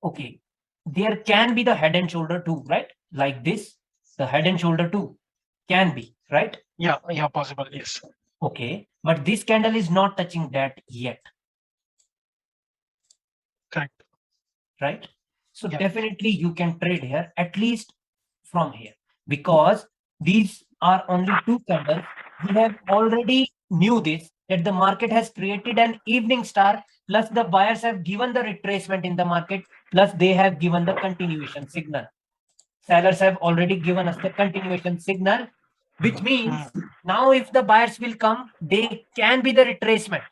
S1: Okay, there can be the head and shoulder too, right? Like this, the head and shoulder too can be, right?
S6: Yeah, possible, yes.
S1: Okay, but this candle is not touching that yet.
S6: Correct.
S1: Right? So definitely you can trade here, at least from here, because these are only two candles. We have already knew this, that the market has created an evening star, plus the buyers have given the retracement in the market, plus they have given the continuation signal. Sellers have already given us the continuation signal, which means now if the buyers will come, they can be the retracement,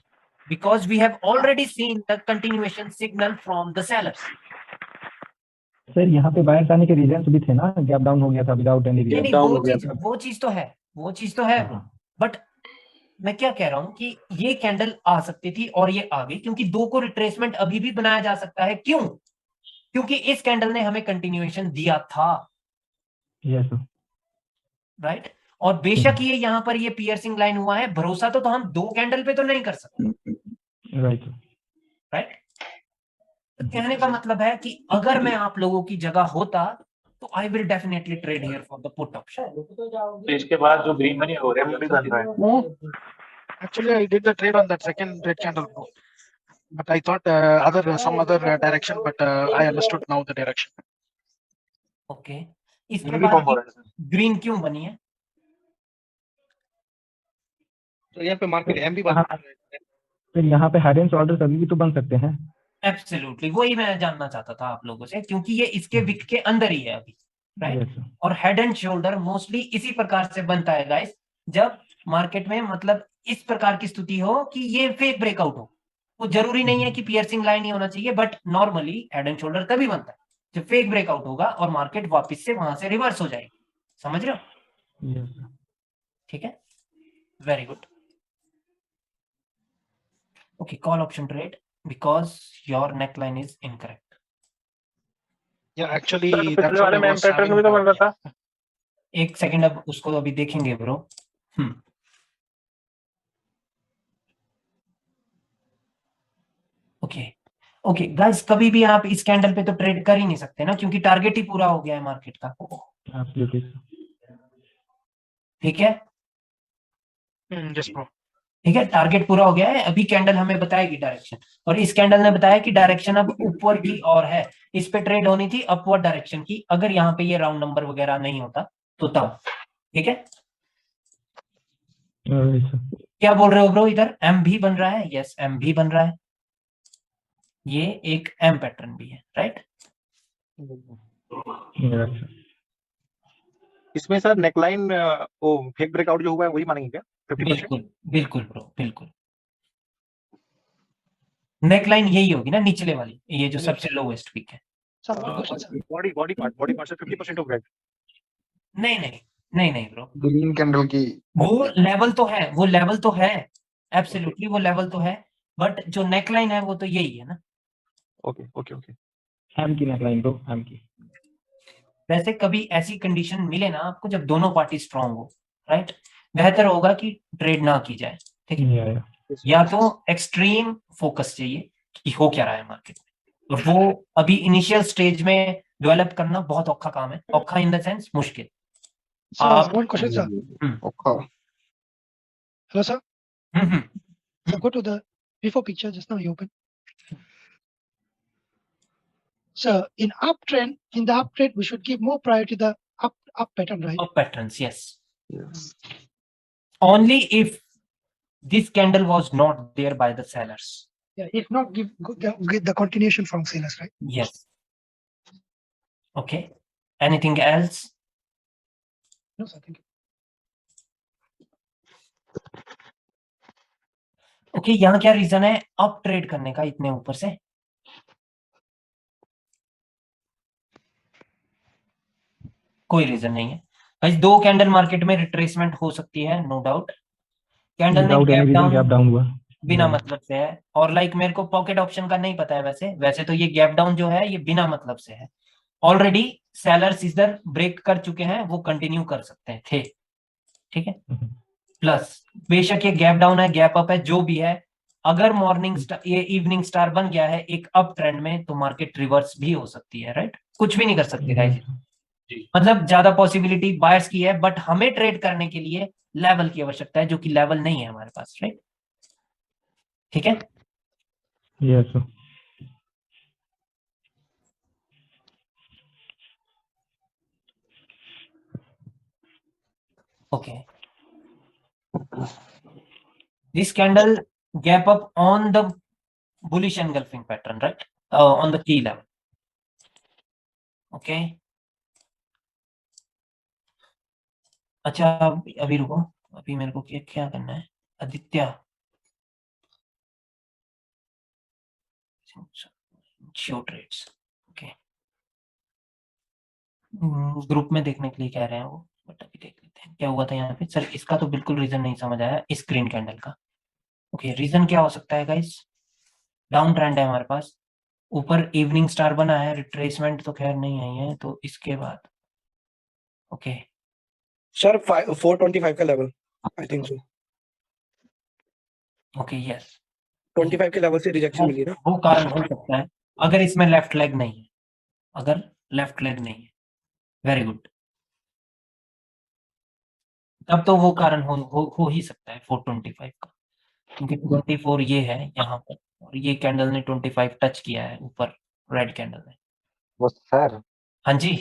S1: because we have already seen the continuation signal from the sellers.
S3: Sir यहाँ पे buyers आने के reasons भी थे ना, gap down हो गया था विदाउट एनी रीजन।
S1: नहीं, वो चीज तो है ब्रो, बट मैं क्या कह रहा हूं कि ये कैंडल आ सकती थी और ये आ गई, क्योंकि दो को रिट्रेसमेंट अभी भी बनाया जा सकता है। क्यों? क्योंकि इस कैंडल ने हमें कंटिन्यूएशन दिया था।
S3: यस
S1: राइट, और बेशक ये यहाँ पर ये पियर्सिंग लाइन हुआ है, भरोसा तो हम दो कैंडल पे तो नहीं कर सकते। राइट, तो कहने का मतलब है कि अगर मैं आप लोगों की जगह होता तो I will definitely trade here for the put option.
S8: तो इसके बाद जो ग्रीन मनी हो रहा है वो भी बन रहा है।
S6: Actually, I did the trade on that second red candle, bro. But I thought some other direction, but I understood now the direction.
S1: Okay, इसके बाद ग्रीन क्यों बनी है?
S4: तो यहाँ पे मार्केट एम भी
S3: फिर यहाँ पे हेड एंड शोल्डर्स अभी भी तो बन सकते हैं।
S1: एब्सोल्युटली, वही मैं जानना चाहता था आप लोगों से, क्योंकि ये इसके विक के अंदर ही है अभी, राइट? और हेड एंड शोल्डर मोस्टली इसी प्रकार से बनता है गाइस, जब मार्केट में मतलब इस प्रकार की स्थिति हो कि ये फेक ब्रेकआउट हो। वो जरूरी नहीं है कि पियर्सिंग लाइन ही होना चाहिए, but normally head and shoulder तभी बनता है जब फेक ब्रेकआउट होगा और मार्केट वापस से वहां से रिवर्स हो जाएगी। समझ रहे हो? ठीक है, very good. Okay, call option trade because your neckline is incorrect.
S6: Yeah, actually
S8: पिछले वाले में पैटर्न भी तो बन रहा था।
S1: एक सेकंड, अब उसको अभी देखेंगे ब्रो। ओके गाइस, कभी भी आप इस कैंडल पे तो ट्रेड कर ही नहीं सकते ना, क्योंकि टारगेट ही पूरा हो गया है मार्केट का। ठीक है, ठीक है, टारगेट पूरा हो गया है। अभी कैंडल हमें बताएगी डायरेक्शन, और इस कैंडल ने बताया कि डायरेक्शन अब ऊपर की ओर है। इस पे ट्रेड होनी थी अपवर्ड डायरेक्शन की, अगर यहाँ पे ये राउंड नंबर वगैरह नहीं होता तो तब। ठीक है, क्या बोल रहे हो ब्रो? इधर एम भी बन रहा है। यस, एम भी बन रहा है, ये एक एम पैटर्न भी है, राइट?
S4: इसमें सर नेकलाइन वो फेक ब्रेकआउट जो हुआ है वही मानेंगे क्या?
S1: 50%? बिल्कुल ब्रो, बिल्कुल। नेकलाइन यही होगी ना, निचले वाली, ये जो सबसे लोवेस्ट पीक है।
S4: बॉडी पार्ट से 50% हो गया।
S1: नहीं, नहीं नहीं ब्रो,
S7: ग्रीन कैंडल की
S1: वो लेवल तो है, वो लेवल तो है, एब्सोल्युटली वो लेवल तो है, बट जो नेकलाइन है वो तो यही है ना।
S7: ओके ओके ओके
S3: एम की नेकलाइन ब्रो, एम की।
S1: वैसे कभी ऐसी कंडीशन मिले ना आपको जब दोनों पार्टी स्ट्रांग हो, राइट, बेहतर होगा कि ट्रेड ना की जाए, ठीक है।
S3: या
S1: या तो एक्सट्रीम फोकस चाहिए कि हो क्या रहा है मार्केट में, और वो अभी इनिशियल स्टेज में डेवलप करना बहुत औखा काम है, औखा इन द सेंस मुश्किल।
S5: Sir,
S1: आप
S5: one question, sir.
S7: Okay
S5: Hello, sir.
S1: Hmm,
S5: So go to the before picture just now you open. So in uptrend, in the uptrend, we should give more priority to the up pattern, right?
S1: of patterns, yes, only if this candle was not there by the sellers.
S5: Yeah. If not, give the continuation from sellers, right?
S1: Yes. Okay, anything else?
S5: No, sir. Thank you.
S1: Okay, यहाँ क्या reason है up trade करने का इतने ऊपर से? कोई reason नहीं है भाई, दो कैंडल मार्केट में रिट्रेसमेंट हो सकती है, नो डाउट। कैंडल ने
S3: without any reason gap down हुआ
S1: बिना मतलब से है, और लाइक मेरे को पॉकेट ऑप्शन का नहीं पता है, वैसे तो ये गैप डाउन जो है ये बिना मतलब से है। ऑलरेडी सेलर्स इधर ब्रेक कर चुके हैं, वो कंटिन्यू कर सकते हैं थे, ठीक है। प्लस बेशक ये गैप डाउन है, गैप अप है, जो भी है, अगर मॉर्निंग स्टार ये इवनिंग स्टार बन गया है एक अप ट्रेंड में, तो मार्केट रिवर्स भी हो सकती है, राइट। कुछ भी नहीं कर सकते गाइस, मतलब ज्यादा पॉसिबिलिटी बायर्स की है, बट हमें ट्रेड करने के लिए लेवल की आवश्यकता है, जो कि लेवल नहीं है हमारे पास, राइट, ठीक है।
S3: Yes sir.
S1: Okay. This candle gap up on the bullish engulfing pattern, right? On the key level. Okay. अच्छा, अभी रुको, अभी मेरे को क्या करना है Aditya, show trades, okay, group में देखने के लिए कह रहे हैं वो, बट अभी देख लेते हैं क्या हुआ था यहाँ पे। सर इसका तो बिल्कुल रीजन नहीं समझ आया इस ग्रीन कैंडल का। ओके, रीजन क्या हो सकता है गाइस? डाउन ट्रेंड है हमारे पास, ऊपर इवनिंग स्टार बना है, रिट्रेसमेंट तो खैर नहीं आई है, तो इसके बाद ओके
S5: Sir, 425 का level, I think so.
S1: Okay yes,
S5: 25 के लेवल से रिजेक्शन मिली ना।
S1: वो कारण हो सकता है अगर इसमें लेफ्ट लेग नहीं है, अगर लेफ्ट लेग नहीं है, वेरी गुड, तब तो वो कारण हो ही सकता है 425 का, क्योंकि 24 ये है यहाँ पर, और ये कैंडल ने 25 टच किया है ऊपर, रेड कैंडल ने।
S10: वो सर,
S1: हाँ जी,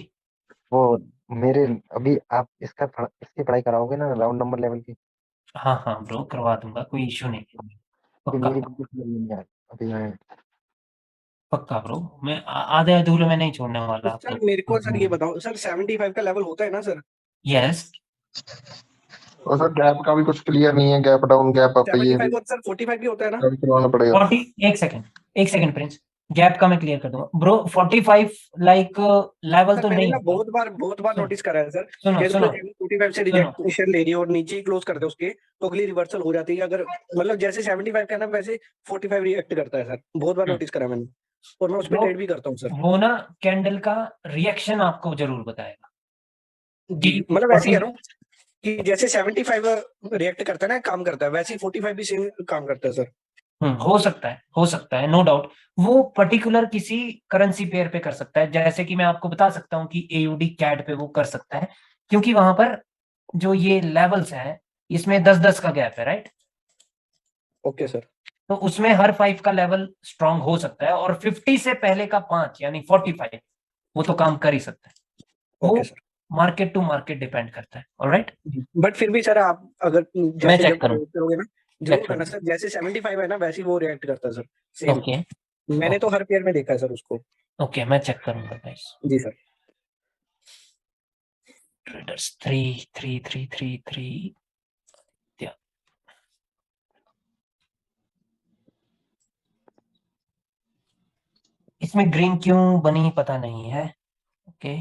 S10: वो मेरे अभी आप इसकी पढ़ाई कराओगे ना राउंड नंबर लेवल की?
S1: हाँ हाँ ब्रो, करवा दूंगा, कोई इश्यू नहीं, पक्का
S10: मेरी नहीं है अभी मैं
S1: पक्का ब्रो, मैं आधे अधूरे में नहीं छोड़ने वाला
S5: सर
S1: आपको।
S5: मेरे को सर ये बताओ सर, 75 का लेवल होता है ना सर?
S1: यस,
S7: और सर गैप का भी कुछ क्लियर नहीं है, गैप डाउन गैप अप ये
S5: 75 और सर 45 भी होता है ना?
S7: करवाना पड़ेगा।
S1: 40 एक सेकंड प्रिंस, गैप का मैं क्लियर कर दूंगा ब्रो। 45 लाइक लेवल तो
S5: मैंने
S1: नहीं
S5: ना
S1: होता।
S5: बहुत बार नोटिस करा है सर,
S1: सुनो
S5: कि
S1: सुनो
S5: 45 से रिजेक्शन ले रही है और नीचे ही क्लोज करते हैं उसके, तो अगली रिवर्सल हो जाती है। अगर मतलब जैसे 75 का ना वैसे 45 रिएक्ट करता है सर, बहुत बार नोटिस करा मैंने, और मैं उस पर
S1: वो-
S5: ट्रेड भी करता हूँ सर।
S1: वो ना कैंडल का रिएक्शन आपको जरूर बताएगा
S5: जी,
S1: कि
S5: मतलब ऐसे कह रहा हूँ कि जैसे 75 रिएक्ट करता है ना, काम करता है, वैसे ही 45 भी सेम काम करता है सर।
S1: हो सकता है नो डाउट, वो पर्टिकुलर किसी करेंसी पेयर पे कर सकता है, जैसे कि मैं आपको बता सकता हूँ कि एयूडी कैड पे वो कर सकता है, क्योंकि वहां पर जो ये लेवल्स हैं इसमें 10-10 का गैप है, राइट।
S5: Okay sir.
S1: तो उसमें हर 5 का लेवल स्ट्रांग हो सकता है, और 50 से पहले का 5 यानी 45 वो तो काम कर ही सकता है, वो
S5: okay sir.
S1: Market to market depend करता है, ऑलराइट।
S5: बट फिर भी सर आप अगर
S1: मैं
S5: जैसे
S1: चेक
S5: जब
S1: करूं,
S5: करोगे ना, जरूर करना सर, जैसे 75 है ना वैसे ही वो रिएक्ट करता है सर, सेम।
S1: ओके
S5: मैंने तो हर पेयर में देखा है सर उसको।
S1: ओके, मैं चेक करूंगा गाइस।
S5: जी सर।
S1: ट्रेडर्स 3 इसमें ग्रीन क्यों बनी पता नहीं है, ओके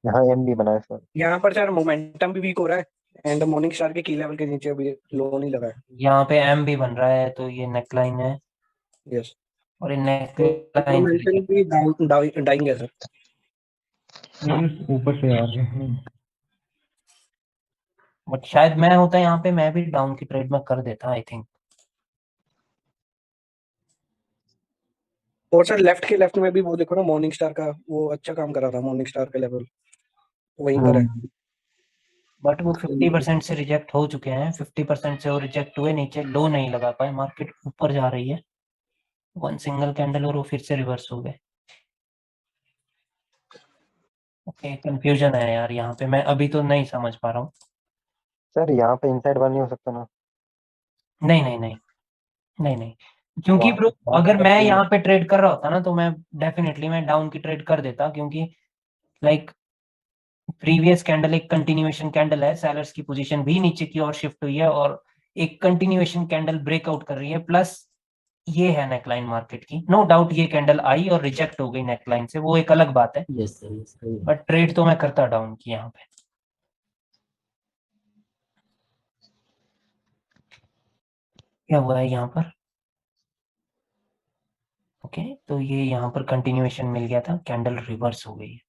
S10: यहाँ एम भी बना है सर।
S5: यहाँ पर सर मोमेंटम भी वीक हो रहा है एंड मॉर्निंग स्टार के की लेवल के नीचे अभी लो नहीं लगा है।
S1: यहाँ पे एम भी बन रहा है, तो ये नेकलाइन है
S5: यस,
S1: और इन
S5: तो
S1: नेकलाइन
S5: मोमेंटम भी डाउन है सर।
S3: ये ऊपर से आ रहे हैं।
S1: बट शायद मैं होता यहाँ पे मैं भी डाउन की ट्रेड में कर देता आई थिंक।
S5: और सर लेफ्ट में भी वो देखो ना, मॉर्निंग स्टार का वो अच्छा काम कर रहा था, मॉर्निंग स्टार का लेवल वहीं पर है।
S1: बट वो 50% से रिजेक्ट हो चुके हैं, 50% से वो रिजेक्ट हुए, नीचे लो नहीं लगा पाए, मार्केट ऊपर जा रही है, वन सिंगल कैंडल और वो फिर से रिवर्स हो गए। ओके, कंफ्यूजन है यार यहाँ पे, मैं अभी तो नहीं समझ पा रहा हूँ।
S10: सर यहाँ पे इनसाइड बार नहीं हो सकता ना?
S1: नहीं नहीं नहीं नहीं नहीं, क्योंकि ब्रो
S10: वहाँ
S1: अगर
S10: पे
S1: मैं
S10: तो-
S1: यहाँ पे ट्रेड कर रहा होता ना तो मैं डेफिनेटली मैं डाउन की ट्रेड कर देता, क्योंकि लाइक प्रीवियस कैंडल एक कंटिन्यूएशन कैंडल है, सेलर्स की पोजीशन भी नीचे की ओर शिफ्ट हुई है और एक कंटिन्यूएशन कैंडल ब्रेकआउट कर रही है, प्लस ये है नेकलाइन मार्केट की। नो डाउट ये कैंडल आई और रिजेक्ट हो गई नेकलाइन से, वो एक अलग बात है,
S9: yes sir, yes sir.
S1: But trade तो मैं करता डाउन की यहाँ पे। क्या हुआ है यहाँ पर? ओके, तो ये यहाँ पर कंटिन्यूएशन मिल गया था, कैंडल रिवर्स हो गई है।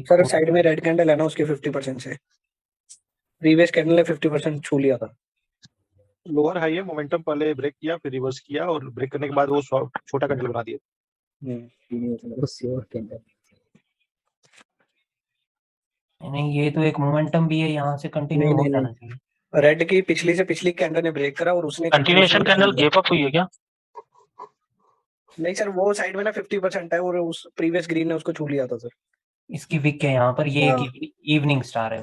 S5: सर साइड में रेड कैंडल है ना, उसके 50% से प्रीवियस कैंडल ने 50% छू लिया था।
S4: लोअर हाई है, मोमेंटम पहले ब्रेक किया फिर रिवर्स किया और ब्रेक करने के बाद वो छोटा कैंडल बना दिया।
S9: वो श्योर कैंडल।
S1: नहीं, ये तो एक मोमेंटम भी है, यहाँ से कंटिन्यू हो जाना चाहिए।
S5: रेड की पिछली से पिछली कैंडल ने ब्रेक करा और उसने
S6: कंटिन्यूएशन कैंडल गैप अप हुई है क्या?
S5: नहीं सर, वो साइड में ना 50% है और उस प्रीवियस ग्रीन ने उसको छू लिया था सर।
S1: इसकी विक है यहाँ पर, ये एक इवनिंग स्टार है,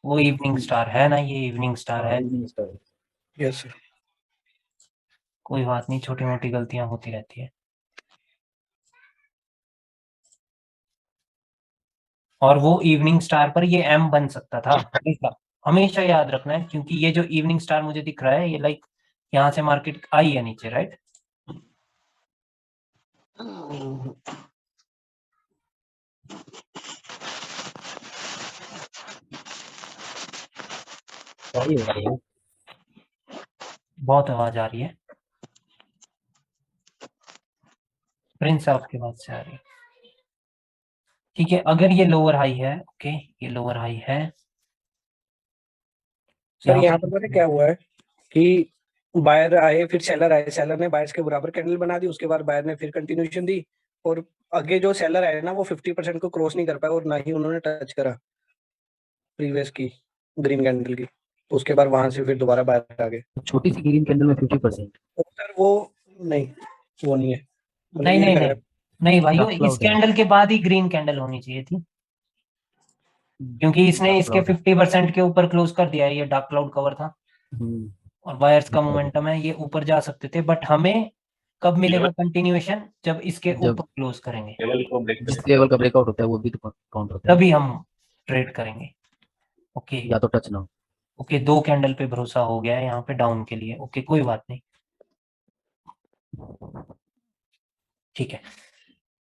S1: वो इवनिंग स्टार है ना, ये इवनिंग स्टार है।
S5: Yes sir.
S1: कोई बात नहीं, छोटी मोटी गलतियां होती रहती है। और वो इवनिंग स्टार पर ये एम बन सकता था, ऐसा हमेशा याद रखना है, क्योंकि ये जो इवनिंग स्टार मुझे दिख रहा है ये लाइक यहाँ से मार्केट आई है नीचे, राइट? बहुत आवाज आ रही है, प्रिंस आपके बात से आ रही है। ठीक है, अगर ये लोअर हाई है, ओके ये लोअर हाई है
S5: सर। यहाँ पर पता क्या हुआ है कि बायर आए फिर सेलर आए, सेलर ने बायर्स के बराबर कैंडल बना दी, उसके बाद बायर ने फिर कंटिन्यूएशन दी और आगे जो सेलर आए ना वो 50% को क्रॉस नहीं कर पाए और ना ही उन्होंने टच करा प्रीवियस की ग्रीन कैंडल की, तो उसके बाद वहां से फिर दोबारा बायर आ गए।
S9: छोटी सी ग्रीन कैंडल में 50%।
S5: तो सर वो नहीं है।
S1: नहीं नहीं नहीं नहीं भाइयों, इस कैंडल के बाद ही ग्रीन कैंडल होनी चाहिए थी, क्योंकि इसने इसके 50% के ऊपर क्लोज कर दिया है, ये डार्क क्लाउड कवर था और बायर्स का मोमेंटम है, ये ऊपर जा सकते थे, बट हमें कब मिलेगा कंटिन्यूएशन? जब इसके ऊपर क्लोज करेंगे,
S9: जिस लेवल का ब्रेकआउट होता है वो भी तो काउंट होता है,
S1: तभी हम ट्रेड करेंगे। ओके,
S9: या तो टच ना हो।
S1: ओके, 2 कैंडल पे भरोसा हो गया है यहाँ पे डाउन के लिए। ओके, कोई बात नहीं, ठीक है।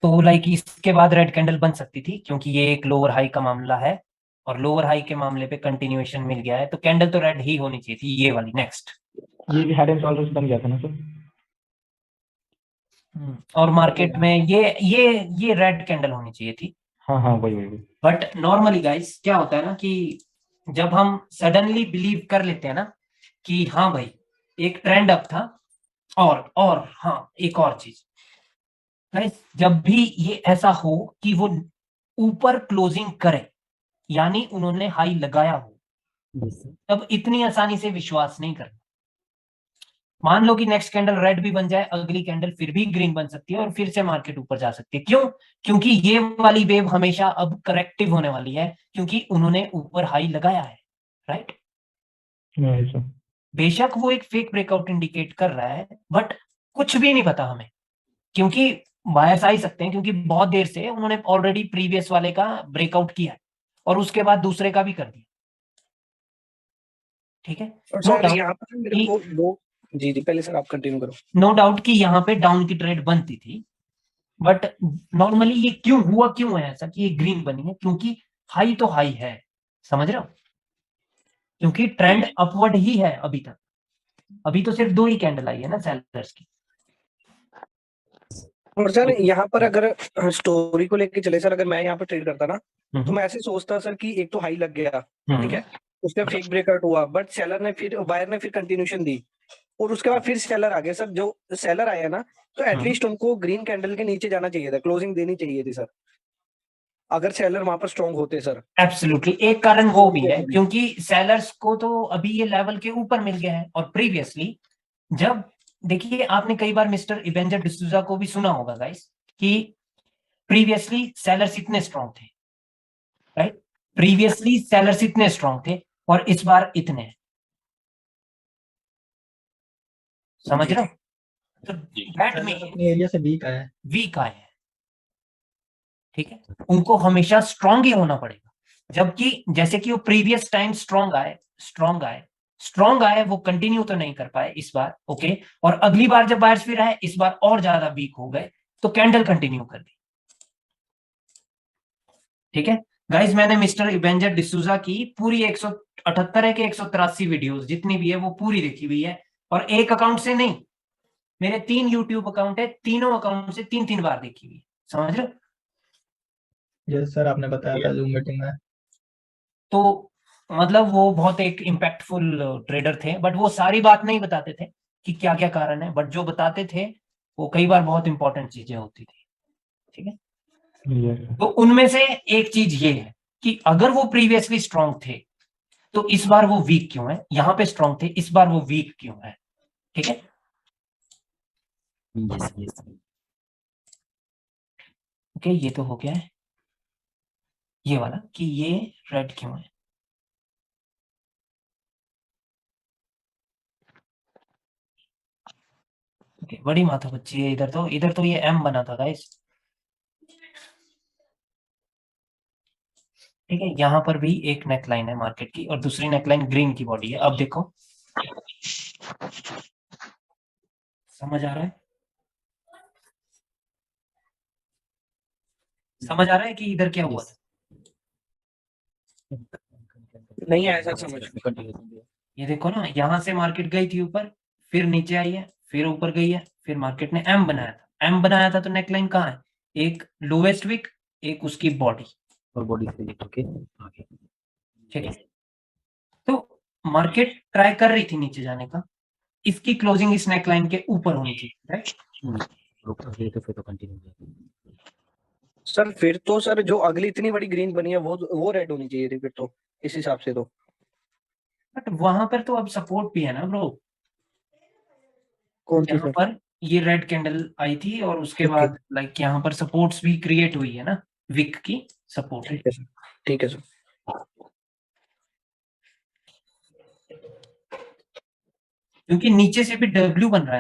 S1: तो लाइक इसके बाद रेड कैंडल बन सकती थी, क्योंकि ये एक लोअर हाई का मामला है और लोअर हाई के मामले पे कंटिन्यूएशन मिल गया है, तो कैंडल तो रेड ही होनी चाहिए थी, ये वाली नेक्स्ट।
S3: ये भी हेड एंड शोल्डर्स बन गया था ना सर?
S1: और मार्केट में ये रेड कैंडल होनी चाहिए थी।
S3: हाँ वही।
S1: बट नॉर्मली गाइस क्या होता है ना कि जब हम सडनली बिलीव कर लेते हैं ना कि हाँ भाई एक ट्रेंड अप था, और हाँ एक और चीज गाइस, जब भी ये ऐसा हो कि वो ऊपर क्लोजिंग करे, यानी उन्होंने हाई लगाया हो, तब इतनी आसानी से विश्वास नहीं करना। मान लो कि नेक्स्ट कैंडल रेड भी बन जाए, अगली कैंडल फिर भी ग्रीन बन सकती है और फिर से मार्केट ऊपर जा सकती है। क्यों? क्योंकि ये वाली वेव हमेशा अब करेक्टिव होने वाली है, क्योंकि उन्होंने ऊपर हाई लगाया है, राइट? बेशक वो एक फेक ब्रेकआउट इंडिकेट कर रहा है, बट कुछ भी नहीं पता हमें, क्योंकि बायर्स आ ही सकते हैं, क्योंकि बहुत देर से उन्होंने ऑलरेडी प्रीवियस वाले का ब्रेकआउट किया है और उसके बाद दूसरे का भी कर दिया। ठीक है।
S5: और
S1: नो
S5: सर यहाँ पर मेरे
S1: डाउट
S5: को दो, जी जी पहले सर आप कंटिन्यू करो।
S1: नो डाउट कि यहाँ पे डाउन की ट्रेड बनती थी, बट नॉर्मली ये क्यों हुआ, क्यों है ऐसा कि ये ग्रीन बनी है? क्योंकि हाई तो हाई है, समझ रहे हो? क्योंकि ट्रेंड अपवर्ड ही है अभी तक। अभी तो सिर्फ 2 ही कैंडल आई है ना सेलर्स की।
S5: और सर यहाँ पर अगर स्टोरी को लेके चले सर, अगर मैं यहाँ पर ट्रेड करता ना तो मैं ऐसे सोचता सर कि एक तो हाई लग गया, ठीक है, उसका फेक ब्रेकआउट हुआ, बट सेलर ने फिर, बायर ने फिर कंटिन्यूशन दी और उसके बाद फिर सेलर आ गए सर। जो सेलर आया ना तो एटलीस्ट उनको ग्रीन कैंडल के नीचे जाना चाहिए था, क्लोजिंग देनी चाहिए थी सर, अगर सेलर वहां पर स्ट्रांग होते सर।
S1: एब्सोल्युटली, एक कारण वो भी है क्योंकि सेलर्स को तो अभी ये लेवल के ऊपर मिल गया है। और प्रीवियसली जब, देखिए आपने कई बार मिस्टर इबेंजर डिसूजा को भी सुना होगा गाइस कि प्रीवियसली सेलर्स इतने स्ट्रांग थे, राइट? प्रीवियसली सेलर्स इतने स्ट्रांग थे और इस बार इतने, समझ रहे हो? तो दैट में
S3: अपने एरिया से वीक आया है।
S1: वीक आए हैं, ठीक है, उनको हमेशा स्ट्रांग ही होना पड़ेगा। जबकि जैसे कि वो प्रीवियस टाइम स्ट्रांग आए, वो कंटिन्यू तो नहीं कर पाए इस बार, ओके। और अगली बार जब बायर्स फिर आए, इस बार और ज्यादा वीक हो गए, तो कैंडल कंटिन्यू कर दी, ठीक है गाइस। मैंने मिस्टर इबेंजर डिसूजा की पूरी 178 है कि 183 वीडियोस जितनी भी है वो पूरी देखी हुई है, और एक अकाउंट से नहीं, मेरे 3 यूट्यूब अकाउंट है, तीनों अकाउंट से 3-3 बार देखी हुई है, समझ रहे हो?
S3: यस सर, आपने बताया था जूम मीटिंग में।
S1: तो मतलब वो बहुत एक इम्पैक्टफुल ट्रेडर थे, बट वो सारी बात नहीं बताते थे कि क्या क्या कारण है, बट जो बताते थे वो कई बार बहुत इंपॉर्टेंट चीजें होती थी, ठीक है। तो उनमें से एक चीज ये है कि अगर वो प्रीवियसली स्ट्रांग थे तो इस बार वो वीक क्यों है? यहां पे स्ट्रांग थे, इस बार वो वीक क्यों है? ठीक है,
S9: यस यस।
S1: ओके, ये तो हो गया है ये वाला कि ये रेड क्यों है। ओके, बड़ी माथा बच्ची है इधर तो ये एम बना था गाइस, ठीक है। यहां पर भी एक नेकलाइन है मार्केट की और दूसरी नेकलाइन ग्रीन की बॉडी है। अब देखो, समझ आ रहा है? समझ आ रहा है कि इधर क्या हुआ था?
S5: नहीं आया सर समझ।
S1: ये देखो ना, यहां से मार्केट गई थी ऊपर, फिर नीचे आई है, फिर ऊपर गई है, फिर मार्केट ने एम बनाया था तो नेकलाइन कहाँ है? एक लोवेस्ट विक, एक उसकी बॉडी,
S9: और बॉडी से ओके आगे।
S1: ठीक है। तो मार्केट ट्राई कर रही थी नीचे जाने का, इसकी क्लोजिंग इस नेकलाइन के ऊपर होनी चाहिए, राइट?
S9: तो फिर तो कंटिन्यू।
S5: सर फिर तो सर जो अगली इतनी बड़ी ग्रीन बनी है वो रेड होनी चाहिए थी फिर तो, इस हिसाब से तो।
S1: बट वहां पर तो अब सपोर्ट भी है ना ब्रो,
S5: कौन सी
S1: यहाँ
S5: सर?
S1: पर ये रेड कैंडल आई थी और उसके
S5: ओके,
S1: बाद लाइक यहाँ पर सपोर्ट्स भी क्रिएट हुई है ना, विक की सपोर्ट,
S5: ठीक है सर, ठीक है सर।
S1: क्योंकि नीचे से भी डब्ल्यू बन रहा है।